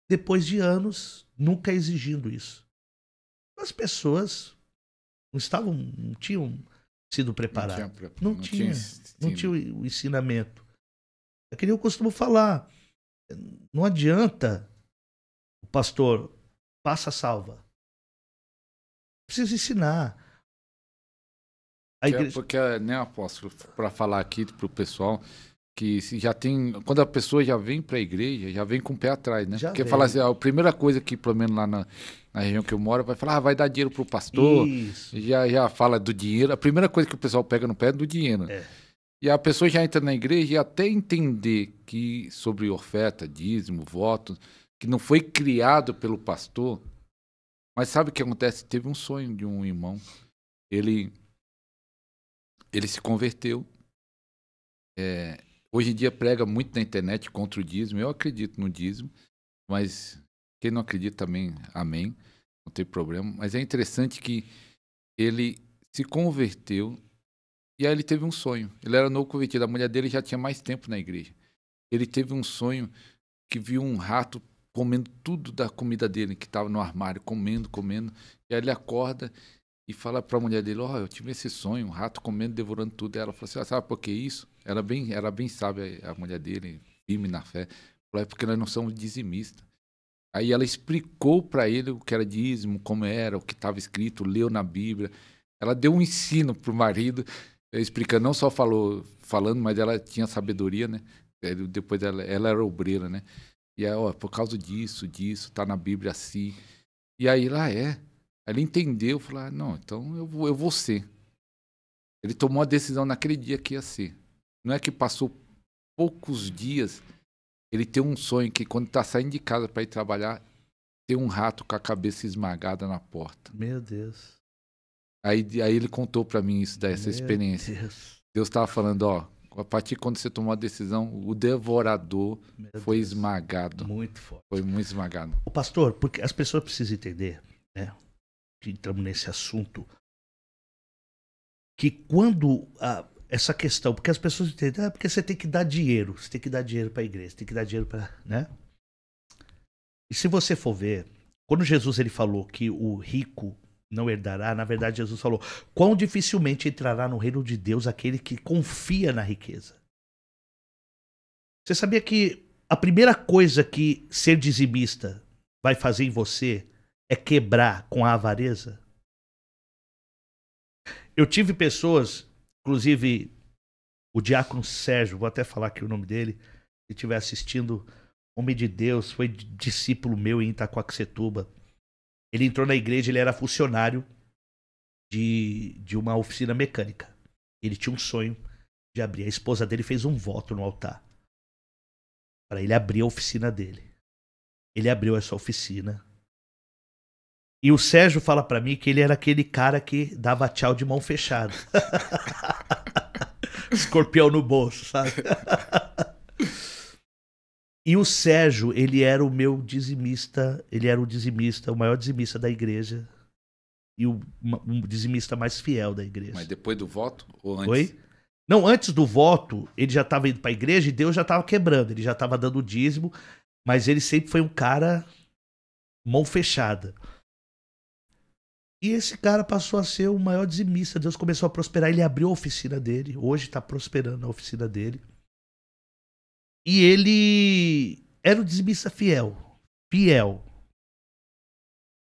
depois de anos, nunca exigindo isso. As pessoas não tinham sido preparadas. Não tinha o ensinamento. É que nem eu costumo falar. Não adianta o pastor passa salva. Precisa ensinar. Porque, né, apóstolo, para falar aqui pro pessoal, que se já tem. Quando a pessoa já vem para a igreja, já vem com o pé atrás, né? Porque fala assim, a primeira coisa que, pelo menos lá na região que eu moro, vai falar, vai dar dinheiro pro pastor. Isso. Já fala do dinheiro. A primeira coisa que o pessoal pega no pé é do dinheiro. E a pessoa já entra na igreja e até entender que sobre oferta, dízimo, voto, que não foi criado pelo pastor. Mas sabe o que acontece? Teve um sonho de um irmão. Ele se converteu. Hoje em dia prega muito na internet contra o dízimo. Eu acredito no dízimo, mas quem não acredita também, amém. Não tem problema. Mas é interessante que ele se converteu e aí ele teve um sonho. Ele era novo convertido. A mulher dele já tinha mais tempo na igreja. Ele teve um sonho que viu um rato comendo tudo da comida dele, que estava no armário, comendo. E aí ele acorda e fala para a mulher dele, eu tive esse sonho, um rato comendo, devorando tudo. E ela falou assim, sabe por que isso? Era bem sábia a mulher dele, firme na fé. Falou, porque nós não somos dizimistas. Aí ela explicou para ele o que era dízimo, como era, o que estava escrito, leu na Bíblia. Ela deu um ensino pro marido, explicando, não só falando, mas ela tinha sabedoria, né? Depois ela era obreira, né? E aí, por causa disso, tá na Bíblia assim. E aí lá Aí ele entendeu, falou, não, então eu vou ser. Ele tomou a decisão naquele dia que ia ser. Não é que passou poucos dias, ele tem um sonho que quando tá saindo de casa para ir trabalhar, tem um rato com a cabeça esmagada na porta. Meu Deus. Aí ele contou para mim isso, dessa experiência. Deus estava falando, a partir de quando você tomou a decisão, o devorador foi esmagado. Muito forte. Foi muito esmagado. O pastor, porque as pessoas precisam entender, né? Que entramos nesse assunto, que quando essa questão, porque as pessoas entendem, porque você tem que dar dinheiro, você tem que dar dinheiro para a igreja, tem que dar dinheiro para, né? E se você for ver, quando Jesus ele falou que o rico não herdará, na verdade Jesus falou, quão dificilmente entrará no reino de Deus aquele que confia na riqueza. Você sabia que a primeira coisa que ser dizimista vai fazer em você é quebrar com a avareza? Eu tive pessoas, inclusive o diácono Sérgio, vou até falar aqui o nome dele, se estiver assistindo, homem de Deus, foi discípulo meu em Itacoaxetuba. Ele entrou na igreja, ele era funcionário de uma oficina mecânica. Ele tinha um sonho de abrir. A esposa dele fez um voto no altar para ele abrir a oficina dele. Ele abriu essa oficina. E o Sérgio fala para mim que ele era aquele cara que dava tchau de mão fechada. Escorpião no bolso, sabe? E o Sérgio, ele era o meu dizimista, ele era o dizimista, o maior dizimista da igreja e um dizimista mais fiel da igreja. Mas depois do voto ou antes? Oi? Não, antes do voto, ele já estava indo para a igreja e Deus já estava quebrando, ele já estava dando o dízimo, mas ele sempre foi um cara mão fechada. E esse cara passou a ser o maior dizimista, Deus começou a prosperar, ele abriu a oficina dele, hoje está prosperando a oficina dele. E ele era o dizimista fiel.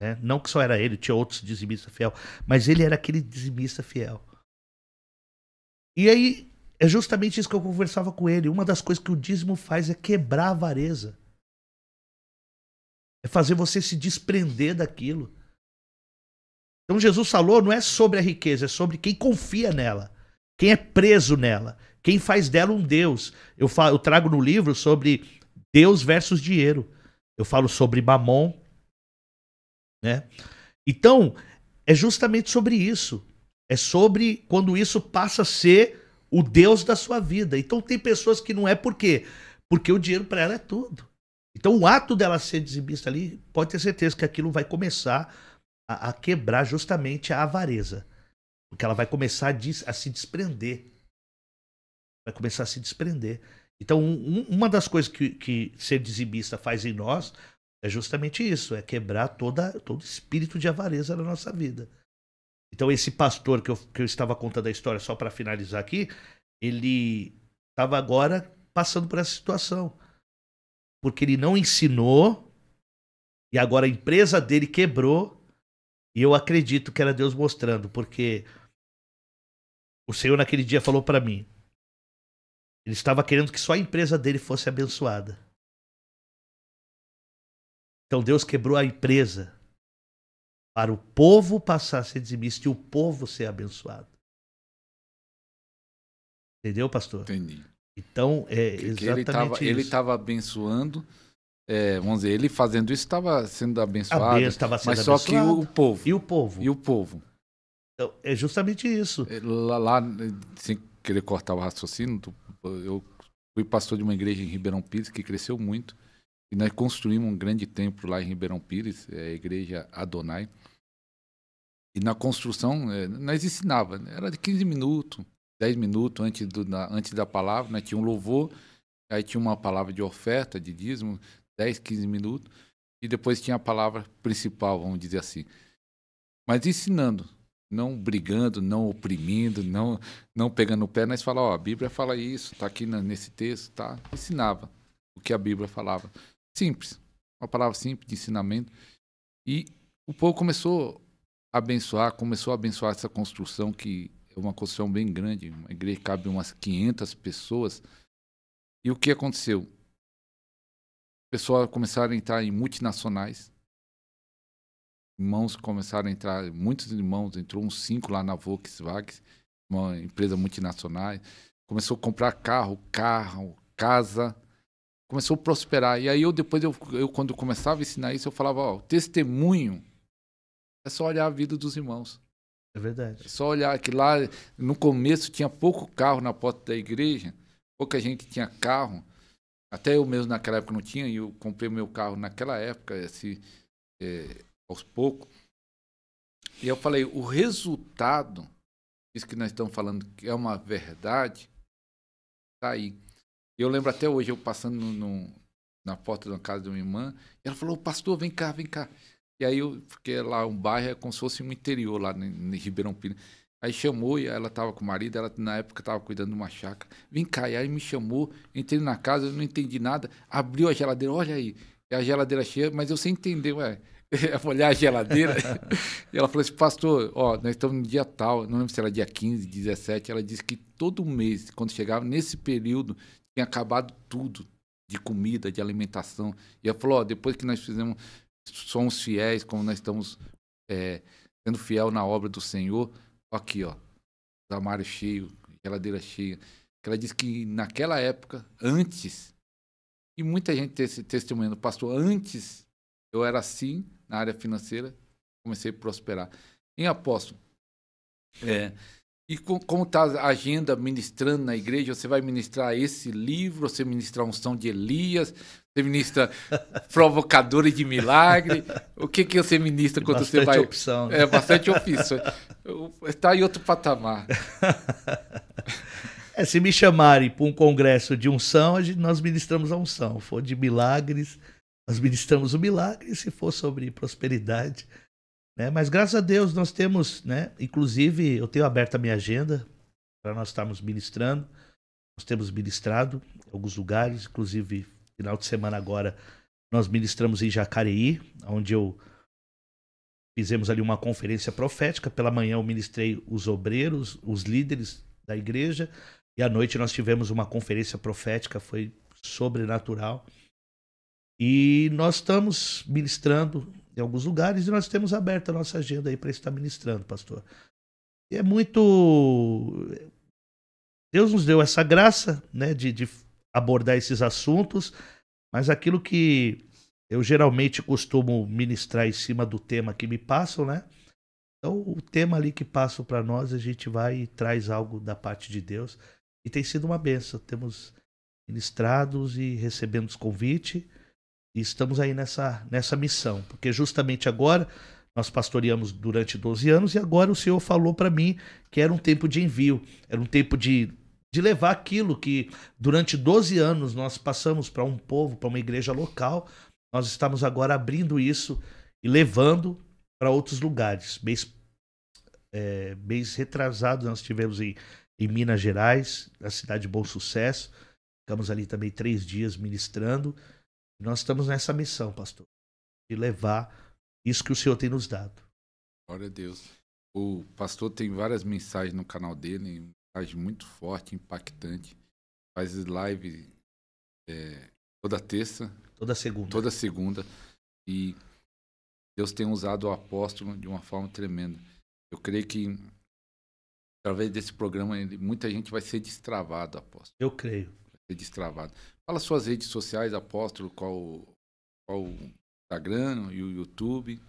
né? Não que só era ele, tinha outros dizimistas fiel, mas ele era aquele dizimista fiel. E aí, é justamente isso que eu conversava com ele. Uma das coisas que o dízimo faz é quebrar a avareza. É fazer você se desprender daquilo. Então Jesus falou, não é sobre a riqueza, é sobre quem confia nela, quem é preso nela, quem faz dela um Deus. Eu trago no livro sobre Deus versus dinheiro. Eu falo sobre Mamon, né? Então, é justamente sobre isso. É sobre quando isso passa a ser o Deus da sua vida. Então tem pessoas que não é por quê? Porque o dinheiro para ela é tudo. Então o ato dela ser dizimista ali, pode ter certeza que aquilo vai começar a quebrar justamente a avareza. Porque ela vai começar a se desprender. Vai começar a se desprender. Então uma das coisas que ser dizimista faz em nós é justamente isso. É quebrar todo espírito de avareza na nossa vida. Então esse pastor que eu estava contando a história, só para finalizar aqui, ele estava agora passando por essa situação. Porque ele não ensinou, e agora a empresa dele quebrou, e eu acredito que era Deus mostrando, porque o Senhor naquele dia falou para mim, ele estava querendo que só a empresa dele fosse abençoada. Então Deus quebrou a empresa para o povo passar a ser dizimista e o povo ser abençoado. Entendeu, pastor? Entendi. Então, é Porque exatamente isso. ele estava abençoando, vamos dizer, ele fazendo isso estava sendo abençoado, mas só que o povo. E o povo. E o povo. Então, é justamente isso. Lá, sem querer cortar o raciocínio, eu fui pastor de uma igreja em Ribeirão Pires que cresceu muito. E nós construímos um grande templo lá em Ribeirão Pires, a igreja Adonai. E na construção, nós ensinava, era de 15 minutos, 10 minutos antes da palavra, né? Tinha um louvor, aí tinha uma palavra de oferta, de dízimo, 10, 15 minutos, e depois tinha a palavra principal, vamos dizer assim. Mas ensinando, não brigando, não oprimindo, não pegando o pé, nós falávamos, a Bíblia fala isso, está aqui nesse texto, tá? Ensinava o que a Bíblia falava. Simples, uma palavra simples de ensinamento. E o povo começou a abençoar essa construção, que é uma construção bem grande, uma igreja que cabe umas 500 pessoas. E o que aconteceu? O pessoal começaram a entrar em multinacionais, irmãos começaram a entrar, muitos irmãos, entrou uns 5 lá na Volkswagen, uma empresa multinacional, começou a comprar carro, casa, começou a prosperar. E aí depois eu quando começava a ensinar isso, eu falava, ó, o testemunho é só olhar a vida dos irmãos. É verdade. É só olhar que lá no começo tinha pouco carro na porta da igreja, pouca gente tinha carro. Até eu mesmo naquela época não tinha, e eu comprei meu carro naquela época, aos poucos. E eu falei, o resultado, isso que nós estamos falando que é uma verdade, está aí. Eu lembro até hoje, eu passando na porta da casa de uma irmã, e ela falou, pastor, vem cá, vem cá. E aí eu fiquei lá, um bairro, é como se fosse um interior, lá em Ribeirão Pires. Aí chamou, e ela estava com o marido, ela na época estava cuidando de uma chácara. Vem cá, e aí me chamou, entrei na casa, eu não entendi nada, abriu a geladeira, olha aí, é a geladeira cheia, mas eu sem entender, eu olhar a geladeira, e ela falou assim, pastor, ó, nós estamos no dia tal, não lembro se era dia 15, 17, ela disse que todo mês, quando chegava nesse período, tinha acabado tudo, de comida, de alimentação. E ela falou, ó, depois que nós somos fiéis, como nós estamos sendo fiel na obra do Senhor, aqui, ó, os armários cheios, geladeira cheia. Ela disse que naquela época, antes, e muita gente testemunhando, pastor, antes eu era assim, na área financeira, comecei a prosperar. Em apóstolo, e como está a agenda ministrando na igreja? Você vai ministrar esse livro, você ministra a unção de Elias, você ministra provocadores de milagre. O que você ministra quando você vai... Opção, né? Bastante ofício. Está em outro patamar. Se me chamarem para um congresso de unção, nós ministramos a unção. Se for de milagres, nós ministramos o milagre. Se for sobre prosperidade... Mas graças a Deus nós temos, inclusive eu tenho aberto a minha agenda para nós estarmos ministrando. Nós temos ministrado em alguns lugares, inclusive final de semana agora nós ministramos em Jacareí, onde eu fizemos ali uma conferência profética. Pela manhã eu ministrei os obreiros, os líderes da igreja, e à noite nós tivemos uma conferência profética, foi sobrenatural. E nós estamos ministrando em alguns lugares e nós temos aberto a nossa agenda aí para estar ministrando, pastor. E é muito... Deus nos deu essa graça, né, de abordar esses assuntos, mas aquilo que eu geralmente costumo ministrar em cima do tema que me passam, né? Então, o tema ali que passam para nós, a gente vai e traz algo da parte de Deus. E tem sido uma bênção. Temos ministrados e recebemos convite. E estamos aí nessa missão. Porque justamente agora, nós pastoreamos durante 12 anos e agora o Senhor falou para mim que era um tempo de envio. Era um tempo de levar aquilo que durante 12 anos nós passamos para um povo, para uma igreja local. Nós estamos agora abrindo isso e levando para outros lugares. Mês retrasado nós estivemos em Minas Gerais, na cidade de Bom Sucesso. Ficamos ali também 3 dias ministrando. E nós estamos nessa missão, pastor, de levar isso que o Senhor tem nos dado. Glória a Deus. O pastor tem várias mensagens no canal dele, uma mensagem muito forte, impactante. Faz live toda terça. Toda segunda. E Deus tem usado o apóstolo de uma forma tremenda. Eu creio que, através desse programa, muita gente vai ser destravado, apóstolo. Eu creio. Vai ser destravado. Fala suas redes sociais, apóstolo, qual o Instagram e o YouTube.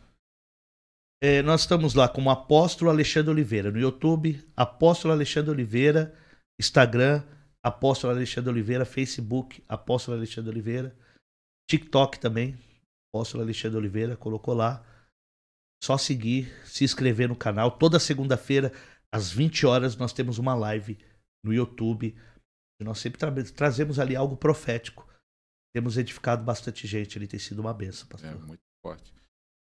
Nós estamos lá como Apóstolo Alexandre Oliveira. No YouTube, Apóstolo Alexandre Oliveira. Instagram, Apóstolo Alexandre Oliveira. Facebook, Apóstolo Alexandre Oliveira. TikTok também, Apóstolo Alexandre Oliveira, colocou lá. Só seguir, se inscrever no canal. Toda segunda-feira, às 20 horas, nós temos uma live no YouTube. E nós sempre trazemos ali algo profético. Temos edificado bastante gente, ele tem sido uma bênção, pastor. Muito forte.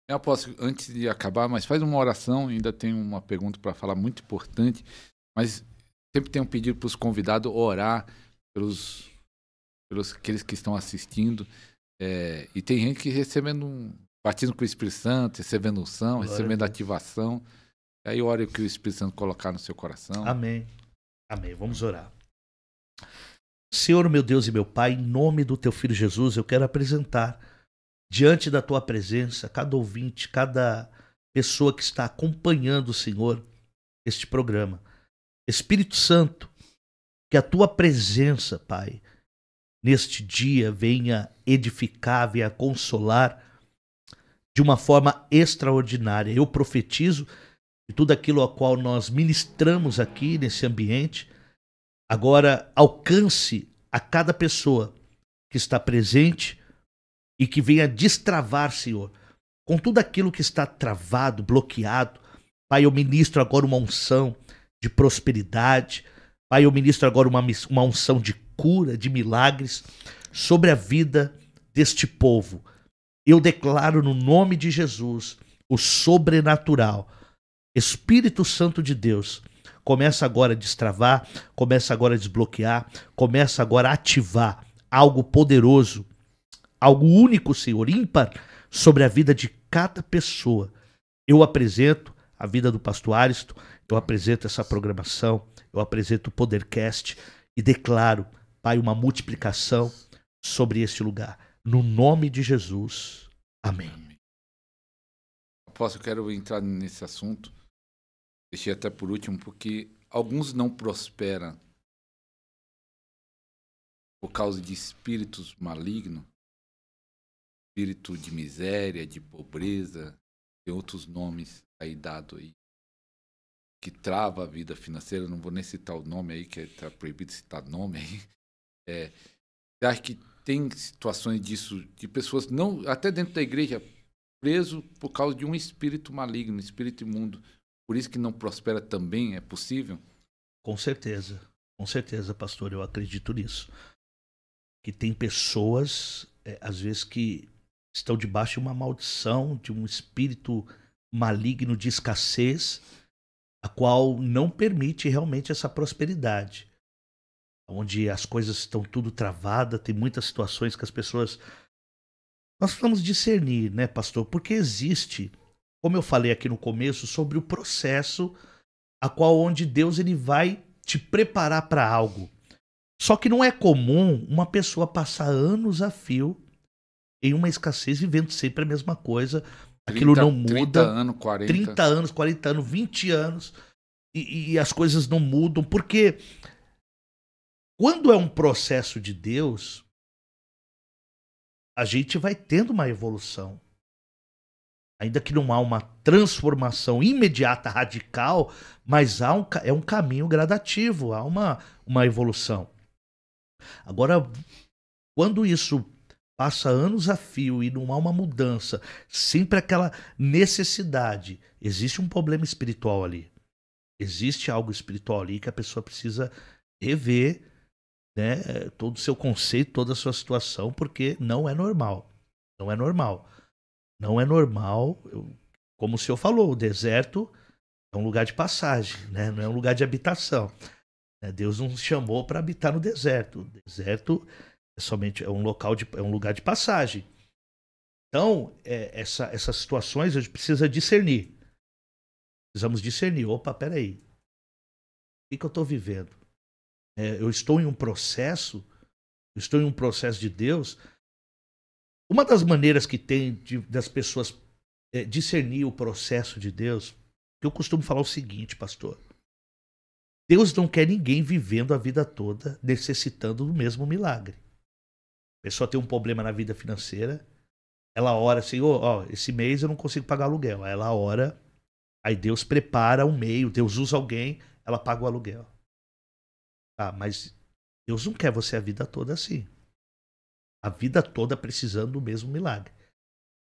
Apóstolo, antes de acabar, mas faz uma oração, ainda tem uma pergunta para falar muito importante, mas sempre tem um pedido para os convidados orar pelos aqueles que estão assistindo. E tem gente que recebendo um batismo com o Espírito Santo, recebendo unção, recebendo ativação. E aí ore o que o Espírito Santo colocar no seu coração. Amém. Amém. Vamos orar. Senhor, meu Deus e meu Pai, em nome do teu Filho Jesus, eu quero apresentar diante da tua presença cada ouvinte, cada pessoa que está acompanhando, Senhor, este programa. Espírito Santo, que a tua presença, Pai, neste dia venha edificar, venha consolar de uma forma extraordinária. Eu profetizo que tudo aquilo a qual nós ministramos aqui nesse ambiente, agora alcance a cada pessoa que está presente e que venha destravar, Senhor, com tudo aquilo que está travado, bloqueado. Pai, eu ministro agora uma unção de prosperidade. Pai, eu ministro agora uma unção de cura, de milagres sobre a vida deste povo. Eu declaro no nome de Jesus o sobrenatural. Espírito Santo de Deus, começa agora a destravar, começa agora a desbloquear, começa agora a ativar algo poderoso, algo único, Senhor, ímpar, sobre a vida de cada pessoa. Eu apresento a vida do pastor Ariston, eu apresento essa programação, eu apresento o Podercast e declaro, Pai, uma multiplicação sobre este lugar. No nome de Jesus. Amém. Apóstolo, eu quero entrar nesse assunto. Deixei até por último, porque alguns não prosperam por causa de espíritos malignos, espírito de miséria, de pobreza, tem outros nomes aí dados aí, que trava a vida financeira. Não vou nem citar o nome aí, que está proibido citar nome aí. Você acha que tem situações disso, de pessoas, não, até dentro da igreja, preso por causa de um espírito maligno, um espírito imundo? Por isso que não prospera também? É possível? Com certeza, pastor, eu acredito nisso. Que tem pessoas, às vezes, que estão debaixo de uma maldição, de um espírito maligno de escassez, a qual não permite realmente essa prosperidade. Onde as coisas estão tudo travadas, tem muitas situações que as pessoas... Nós precisamos discernir, né, pastor? Porque existe como eu falei aqui no começo, sobre o processo a qual onde Deus ele vai te preparar para algo. Só que não é comum uma pessoa passar anos a fio em uma escassez, vivendo sempre a mesma coisa. Aquilo não muda. 30 anos, 40. 30 anos, 40 anos, 20 anos. E as coisas não mudam. Porque quando é um processo de Deus, a gente vai tendo uma evolução. Ainda que não há uma transformação imediata, radical, mas é um caminho gradativo, há uma evolução. Agora, quando isso passa anos a fio e não há uma mudança, sempre aquela necessidade, existe um problema espiritual ali. Existe algo espiritual ali que a pessoa precisa rever, né, todo o seu conceito, toda a sua situação, porque não é normal. Não é normal. Não é normal, como o senhor falou, o deserto é um lugar de passagem, né? Não é um lugar de habitação. Deus não nos chamou para habitar no deserto. O deserto é um lugar de passagem. Então, essas situações a gente precisa discernir. Precisamos discernir. Opa, peraí. O que eu estou vivendo? Eu estou em um processo de Deus. Uma das maneiras que tem das pessoas discernir o processo de Deus, eu costumo falar o seguinte, pastor. Deus não quer ninguém vivendo a vida toda necessitando do mesmo milagre. A pessoa tem um problema na vida financeira, ela ora, Senhor, ó, esse mês eu não consigo pagar aluguel. Aí ela ora, aí Deus prepara um meio, Deus usa alguém, ela paga o aluguel. Ah, mas Deus não quer você a vida toda assim. A vida toda precisando do mesmo milagre.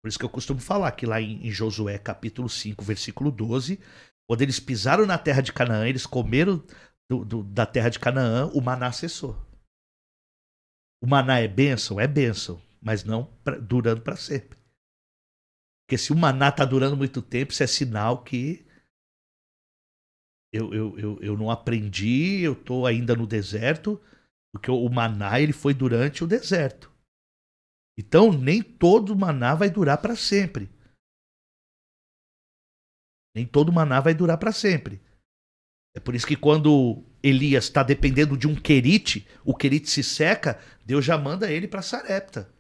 Por isso que eu costumo falar que lá em Josué capítulo 5, versículo 12, quando eles pisaram na terra de Canaã, eles comeram da terra de Canaã, o maná cessou. O maná é bênção, mas não durando para sempre. Porque se o maná está durando muito tempo, isso é sinal que eu não aprendi, eu estou ainda no deserto, porque o maná ele foi durante o deserto. Então, nem todo maná vai durar para sempre. Nem todo maná vai durar para sempre. É por isso que quando Elias está dependendo de um querite, o querite se seca, Deus já manda ele para Sarepta.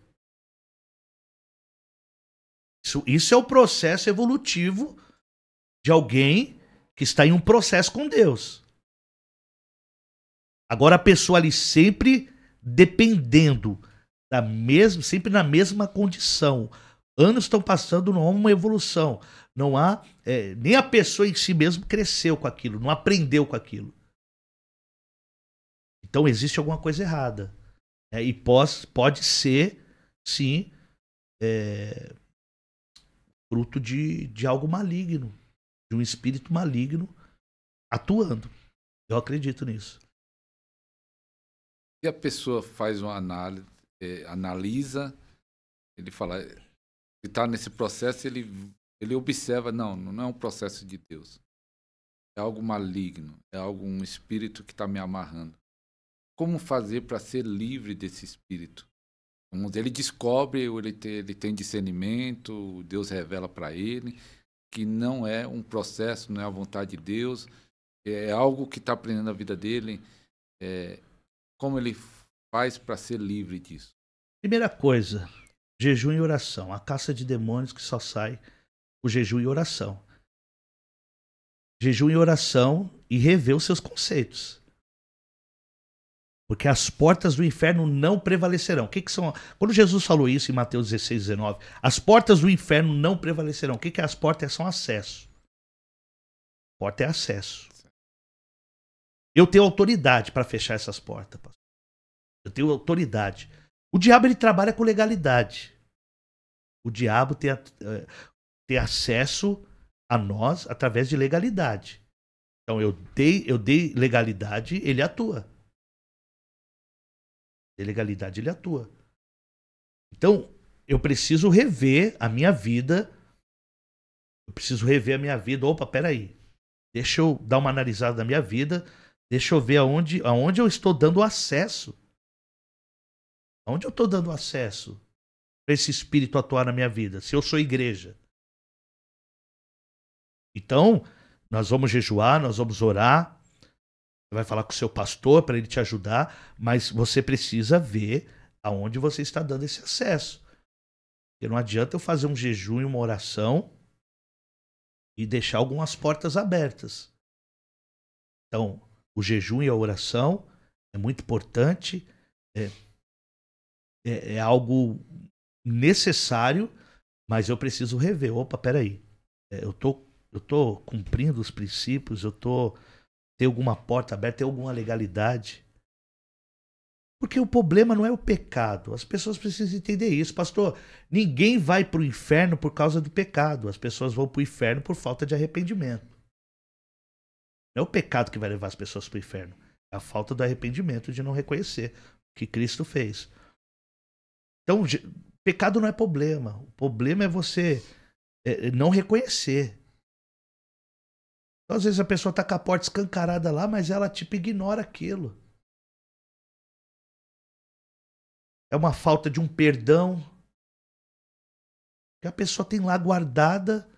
Isso é o processo evolutivo de alguém que está em um processo com Deus. Agora a pessoa ali sempre dependendo sempre na mesma condição. Anos estão passando, não há uma evolução. Não há. Nem a pessoa em si mesmo cresceu com aquilo, não aprendeu com aquilo. Então existe alguma coisa errada. E pode ser, sim, fruto de algo maligno, de um espírito maligno atuando. Eu acredito nisso. Se a pessoa faz uma análise, analisa, ele fala, se está nesse processo, ele observa, não é um processo de Deus. É algo maligno, é um espírito que está me amarrando. Como fazer para ser livre desse espírito? Ele descobre, ou ele tem discernimento, Deus revela para ele que não é um processo, não é a vontade de Deus, é algo que está prendendo a vida dele. Como ele faz para ser livre disso? Primeira coisa, jejum e oração. A caça de demônios que só sai o jejum e oração. Jejum e oração e rever os seus conceitos. Porque as portas do inferno não prevalecerão. O que são? Quando Jesus falou isso em Mateus 16, 19, as portas do inferno não prevalecerão. O que é as portas? São acesso. Porta é acesso. Eu tenho autoridade para fechar essas portas, pastor. Eu tenho autoridade. O diabo ele trabalha com legalidade. O diabo tem acesso a nós através de legalidade. Então eu dei legalidade, ele atua. Legalidade, ele atua. Então, eu preciso rever a minha vida. Opa, peraí. Deixa eu dar uma analisada na minha vida. Deixa eu ver aonde eu estou dando acesso. Aonde eu estou dando acesso para esse espírito atuar na minha vida? Se eu sou igreja. Então, nós vamos jejuar, nós vamos orar, você vai falar com o seu pastor para ele te ajudar, mas você precisa ver aonde você está dando esse acesso. Porque não adianta eu fazer um jejum e uma oração e deixar algumas portas abertas. Então, o jejum e a oração é muito importante, é algo necessário, mas eu preciso rever. Opa, peraí, eu tô cumprindo os princípios, tem alguma porta aberta, tem alguma legalidade. Porque o problema não é o pecado. As pessoas precisam entender isso. Pastor, ninguém vai para o inferno por causa do pecado. As pessoas vão para o inferno por falta de arrependimento. Não é o pecado que vai levar as pessoas para o inferno. É a falta do arrependimento de não reconhecer o que Cristo fez. Então, pecado não é problema. O problema é você não reconhecer. Então, às vezes a pessoa está com a porta escancarada lá, mas ela tipo ignora aquilo. É uma falta de um perdão que a pessoa tem lá guardada.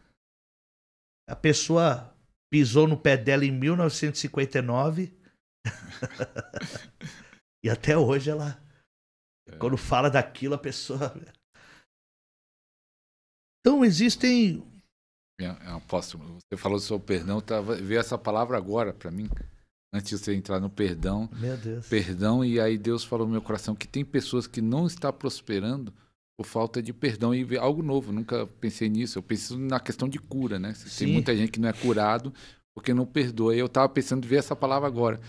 A pessoa pisou no pé dela em 1959 e até hoje ela, quando fala daquilo, a pessoa... Então existem... Apóstolo, você falou sobre o perdão, veio essa palavra agora para mim, antes de você entrar no perdão. Meu Deus. Perdão, e aí Deus falou no meu coração que tem pessoas que não estão prosperando por falta de perdão e algo novo. Nunca pensei nisso. Eu penso na questão de cura, né? Tem muita gente que não é curado porque não perdoa. E eu estava pensando em ver essa palavra agora.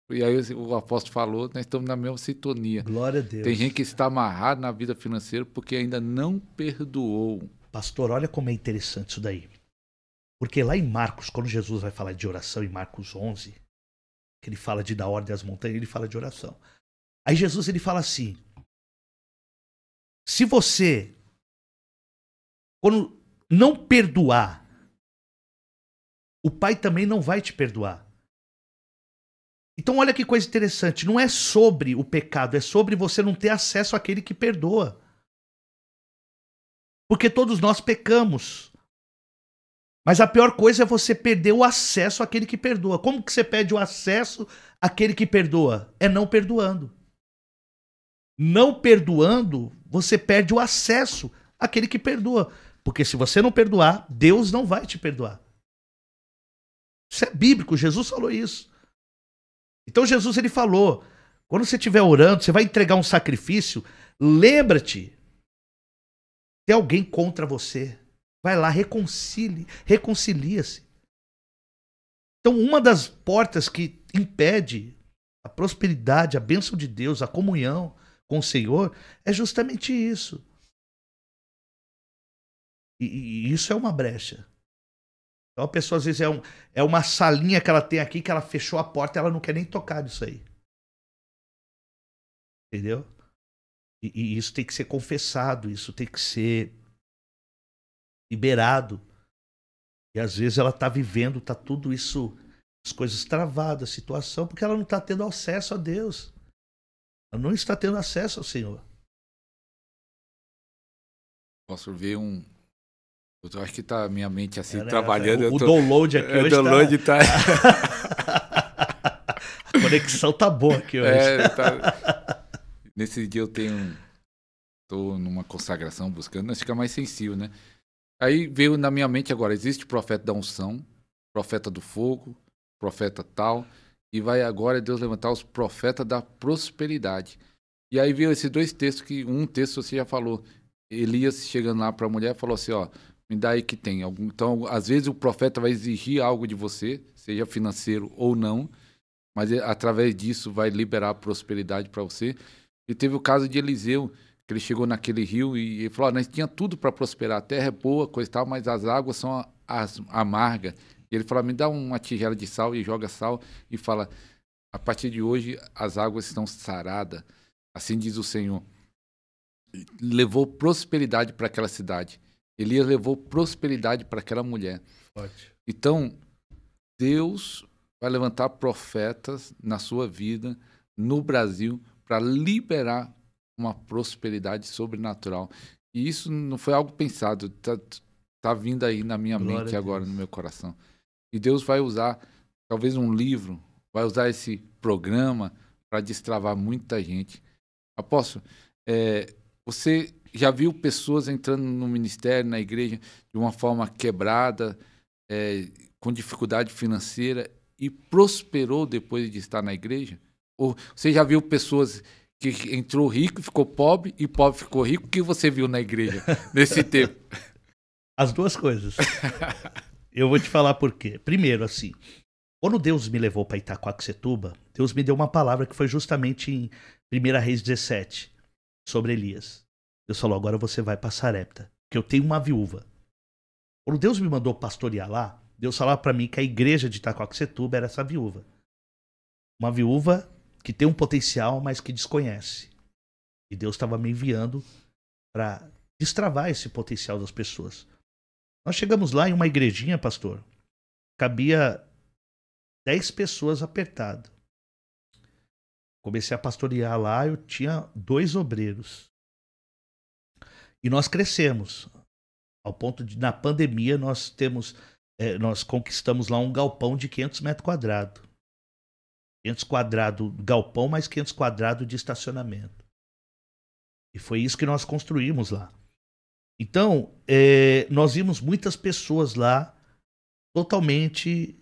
E aí o apóstolo falou, nós estamos na mesma sintonia. Glória a Deus. Tem gente que está amarrado na vida financeira porque ainda não perdoou. Pastor, olha como é interessante isso daí. Porque lá em Marcos, quando Jesus vai falar de oração, em Marcos 11, que ele fala de dar ordem às montanhas, ele fala de oração. Aí Jesus ele fala assim: se você, quando não perdoar, o Pai também não vai te perdoar. Então olha que coisa interessante, não é sobre o pecado, é sobre você não ter acesso àquele que perdoa. Porque todos nós pecamos. Mas a pior coisa é você perder o acesso àquele que perdoa. Como que você perde o acesso àquele que perdoa? É não perdoando. Não perdoando, você perde o acesso àquele que perdoa. Porque se você não perdoar, Deus não vai te perdoar. Isso é bíblico, Jesus falou isso. Então Jesus ele falou, quando você estiver orando, você vai entregar um sacrifício, lembra-te, tem alguém contra você. Vai lá, reconcilia-se. Então, uma das portas que impede a prosperidade, a bênção de Deus, a comunhão com o Senhor, é justamente isso. E isso é uma brecha. Então, a pessoa, às vezes, é uma salinha que ela tem aqui, que ela fechou a porta e ela não quer nem tocar nisso aí. Entendeu? E isso tem que ser confessado, isso tem que ser liberado. E às vezes ela está vivendo, está tudo isso, as coisas travadas, a situação, porque ela não está tendo acesso a Deus. Ela não está tendo acesso ao Senhor. Posso ver eu acho que tá minha mente assim, trabalhando. O download aqui hoje download tá... A conexão tá boa aqui hoje. Nesse dia tô numa consagração buscando, mas fica mais sensível, né? Aí veio na minha mente agora, existe o profeta da unção, profeta do fogo, profeta tal, e vai agora Deus levantar os profetas da prosperidade. E aí veio esses dois textos, que um texto você já falou, Elias chegando lá para a mulher falou assim, ó, me dá aí que tem. Então, às vezes o profeta vai exigir algo de você, seja financeiro ou não, mas através disso vai liberar a prosperidade para você. E teve o caso de Eliseu, que ele chegou naquele rio e falou, nós tinha tudo para prosperar, a terra é boa, coisa e tal, mas as águas são amargas. E ele falou, me dá uma tigela de sal e joga sal e fala, a partir de hoje as águas estão saradas, assim diz o Senhor. Levou prosperidade para aquela cidade. Elias levou prosperidade para aquela mulher. Ótimo. Então, Deus vai levantar profetas na sua vida, no Brasil, para liberar uma prosperidade sobrenatural. E isso não foi algo pensado. tá vindo aí na minha Glória mente a agora, Deus. no meu coração. E Deus vai usar, talvez um livro, vai usar esse programa para destravar muita gente. Apóstolo, você já viu pessoas entrando no ministério, na igreja, de uma forma quebrada, com dificuldade financeira e prosperou depois de estar na igreja? Ou você já viu pessoas que entrou rico e ficou pobre e pobre ficou rico? O que você viu na igreja nesse tempo? As duas coisas. Eu vou te falar por quê. Primeiro, assim, quando Deus me levou para Itaquaquecetuba, Deus me deu uma palavra que foi justamente em 1 Reis 17, sobre Elias. Deus falou, agora você vai para Sarepta, que eu tenho uma viúva. Quando Deus me mandou pastorear lá, Deus falava para mim que a igreja de Itaquaquecetuba era essa viúva. Uma viúva que tem um potencial, mas que desconhece. E Deus estava me enviando para destravar esse potencial das pessoas. Nós chegamos lá em uma igrejinha, pastor, cabia 10 pessoas apertado. Comecei a pastorear lá, eu tinha 2 obreiros. E nós crescemos. Ao ponto de, na pandemia, nós conquistamos lá um galpão de 500 metros quadrados. 500 quadrados galpão, mais 500 quadrados de estacionamento. E foi isso que nós construímos lá. Então, nós vimos muitas pessoas lá totalmente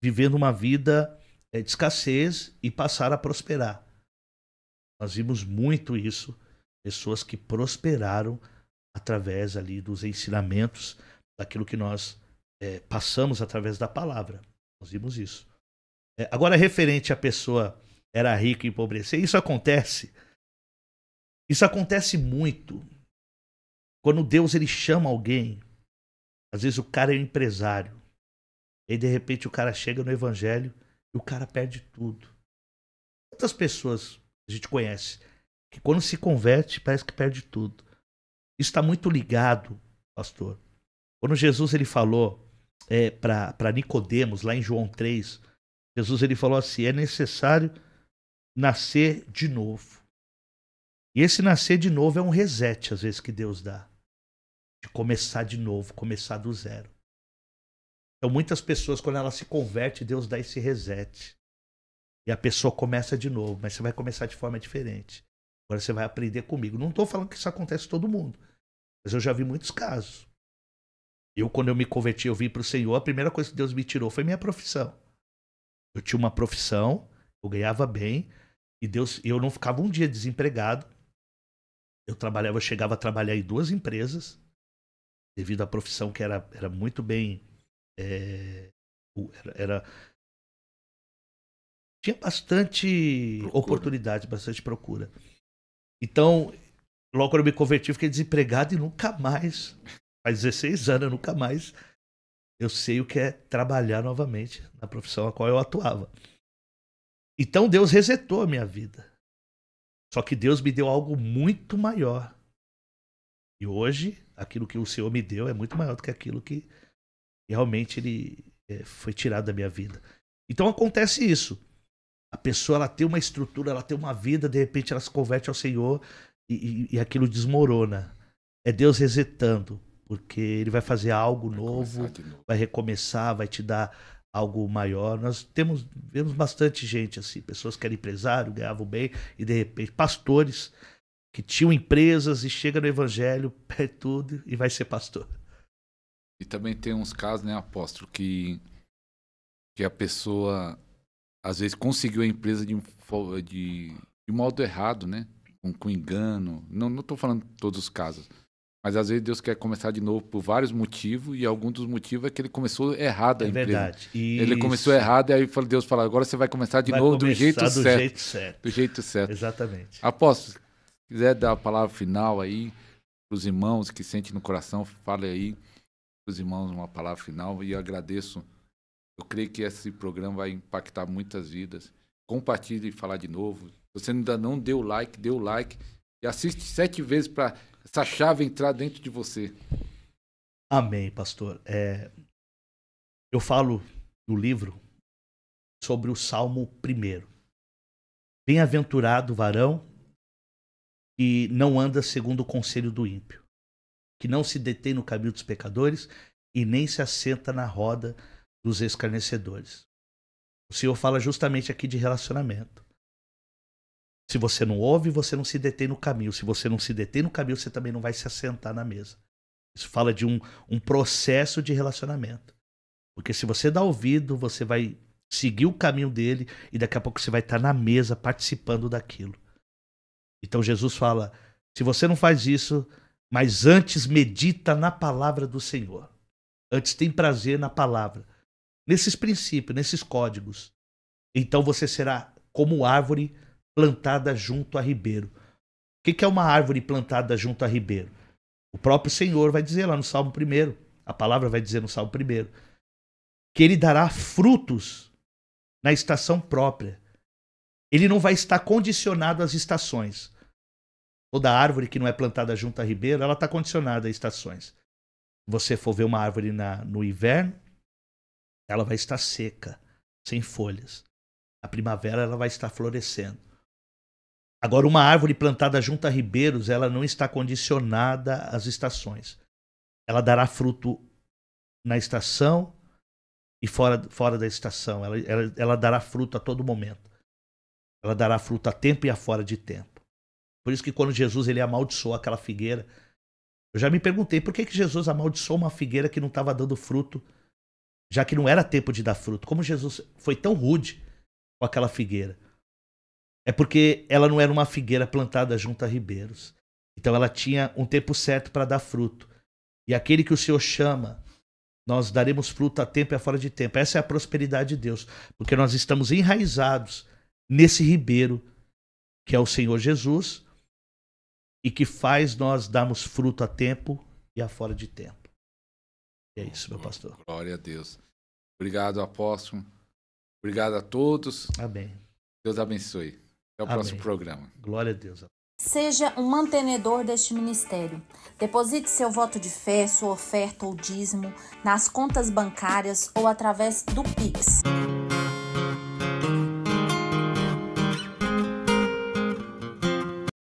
vivendo uma vida de escassez e passaram a prosperar. Nós vimos muito isso, pessoas que prosperaram através ali dos ensinamentos, daquilo que nós passamos através da palavra. Nós vimos isso. Agora, referente à pessoa era rica e empobrecer, isso acontece. Isso acontece muito. Quando Deus ele chama alguém, às vezes o cara é um empresário, e de repente o cara chega no evangelho e o cara perde tudo. Quantas pessoas a gente conhece que quando se converte parece que perde tudo? Isso está muito ligado, pastor. Quando Jesus ele falou para Nicodemos, lá em João 3, Jesus ele falou assim, é necessário nascer de novo. E esse nascer de novo é um reset, às vezes, que Deus dá. De começar de novo, começar do zero. Então, muitas pessoas, quando ela se converte, Deus dá esse reset. E a pessoa começa de novo, mas você vai começar de forma diferente. Agora você vai aprender comigo. Não estou falando que isso acontece com todo mundo, mas eu já vi muitos casos. Quando eu me converti, eu vim para o Senhor, a primeira coisa que Deus me tirou foi minha profissão. Eu tinha uma profissão, eu ganhava bem, e eu não ficava um dia desempregado. Eu chegava a trabalhar em 2 empresas, devido à profissão que era muito bem. Tinha bastante oportunidade, bastante procura. Então, logo quando eu me converti, eu fiquei desempregado e nunca mais, faz 16 anos, nunca mais eu sei o que é trabalhar novamente na profissão a qual eu atuava. Então Deus resetou a minha vida. Só que Deus me deu algo muito maior. E hoje, aquilo que o Senhor me deu é muito maior do que aquilo que realmente ele foi tirado da minha vida. Então acontece isso. A pessoa ela tem uma estrutura, ela tem uma vida, de repente ela se converte ao Senhor e aquilo desmorona. É Deus resetando, porque ele vai fazer algo novo, vai recomeçar, vai te dar algo maior. Nós vemos bastante gente assim, pessoas que eram empresário, ganhavam bem, e de repente pastores que tinham empresas e chega no evangelho, perde tudo e vai ser pastor. E também tem uns casos, né, apóstolo, que a pessoa às vezes conseguiu a empresa de modo errado, né? Com engano. Não estou falando de todos os casos. Mas às vezes Deus quer começar de novo por vários motivos, e algum dos motivos é que ele começou errado a empresa. Verdade. Ele começou errado, e aí Deus fala, agora você vai começar de novo do jeito certo. Do jeito certo. Exatamente. Apóstolo, se quiser dar a palavra final aí para os irmãos que sentem no coração, fale aí para os irmãos uma palavra final, e eu agradeço. Eu creio que esse programa vai impactar muitas vidas. Compartilhe e falar de novo. Se você ainda não deu like, dê o like. E assiste 7 vezes para essa chave entrar dentro de você. Amém, pastor. Eu falo no livro sobre o Salmo 1. Bem-aventurado o varão que não anda segundo o conselho do ímpio, que não se detém no caminho dos pecadores e nem se assenta na roda dos escarnecedores. O Senhor fala justamente aqui de relacionamento. Se você não ouve, você não se detém no caminho. Se você não se detém no caminho, você também não vai se assentar na mesa. Isso fala de um processo de relacionamento. Porque se você dá ouvido, você vai seguir o caminho dele e daqui a pouco você vai estar na mesa participando daquilo. Então Jesus fala, se você não faz isso, mas antes medita na palavra do Senhor. Antes tem prazer na palavra. Nesses princípios, nesses códigos. Então você será como árvore plantada junto a ribeiro. O que é uma árvore plantada junto a ribeiro? O próprio Senhor vai dizer lá no Salmo 1, a palavra vai dizer no Salmo 1, que ele dará frutos na estação própria. Ele não vai estar condicionado às estações. Toda árvore que não é plantada junto a ribeiro, ela está condicionada a estações. Se você for ver uma árvore no inverno, ela vai estar seca, sem folhas. Na primavera ela vai estar florescendo. Agora, uma árvore plantada junto a ribeiros, ela não está condicionada às estações. Ela dará fruto na estação e fora da estação. Ela dará fruto a todo momento. Ela dará fruto a tempo e a fora de tempo. Por isso que quando Jesus ele amaldiçoou aquela figueira, eu já me perguntei por que Jesus amaldiçoou uma figueira que não estava dando fruto, já que não era tempo de dar fruto. Como Jesus foi tão rude com aquela figueira? É porque ela não era uma figueira plantada junto a ribeiros. Então ela tinha um tempo certo para dar fruto. E aquele que o Senhor chama, nós daremos fruto a tempo e a fora de tempo. Essa é a prosperidade de Deus. Porque nós estamos enraizados nesse ribeiro, que é o Senhor Jesus, e que faz nós darmos fruto a tempo e a fora de tempo. E é isso, meu pastor. Glória a Deus. Obrigado, apóstolo. Obrigado a todos. Amém. Deus abençoe. Até o próximo programa. Glória a Deus. Seja um mantenedor deste ministério. Deposite seu voto de fé, sua oferta ou dízimo nas contas bancárias ou através do Pix.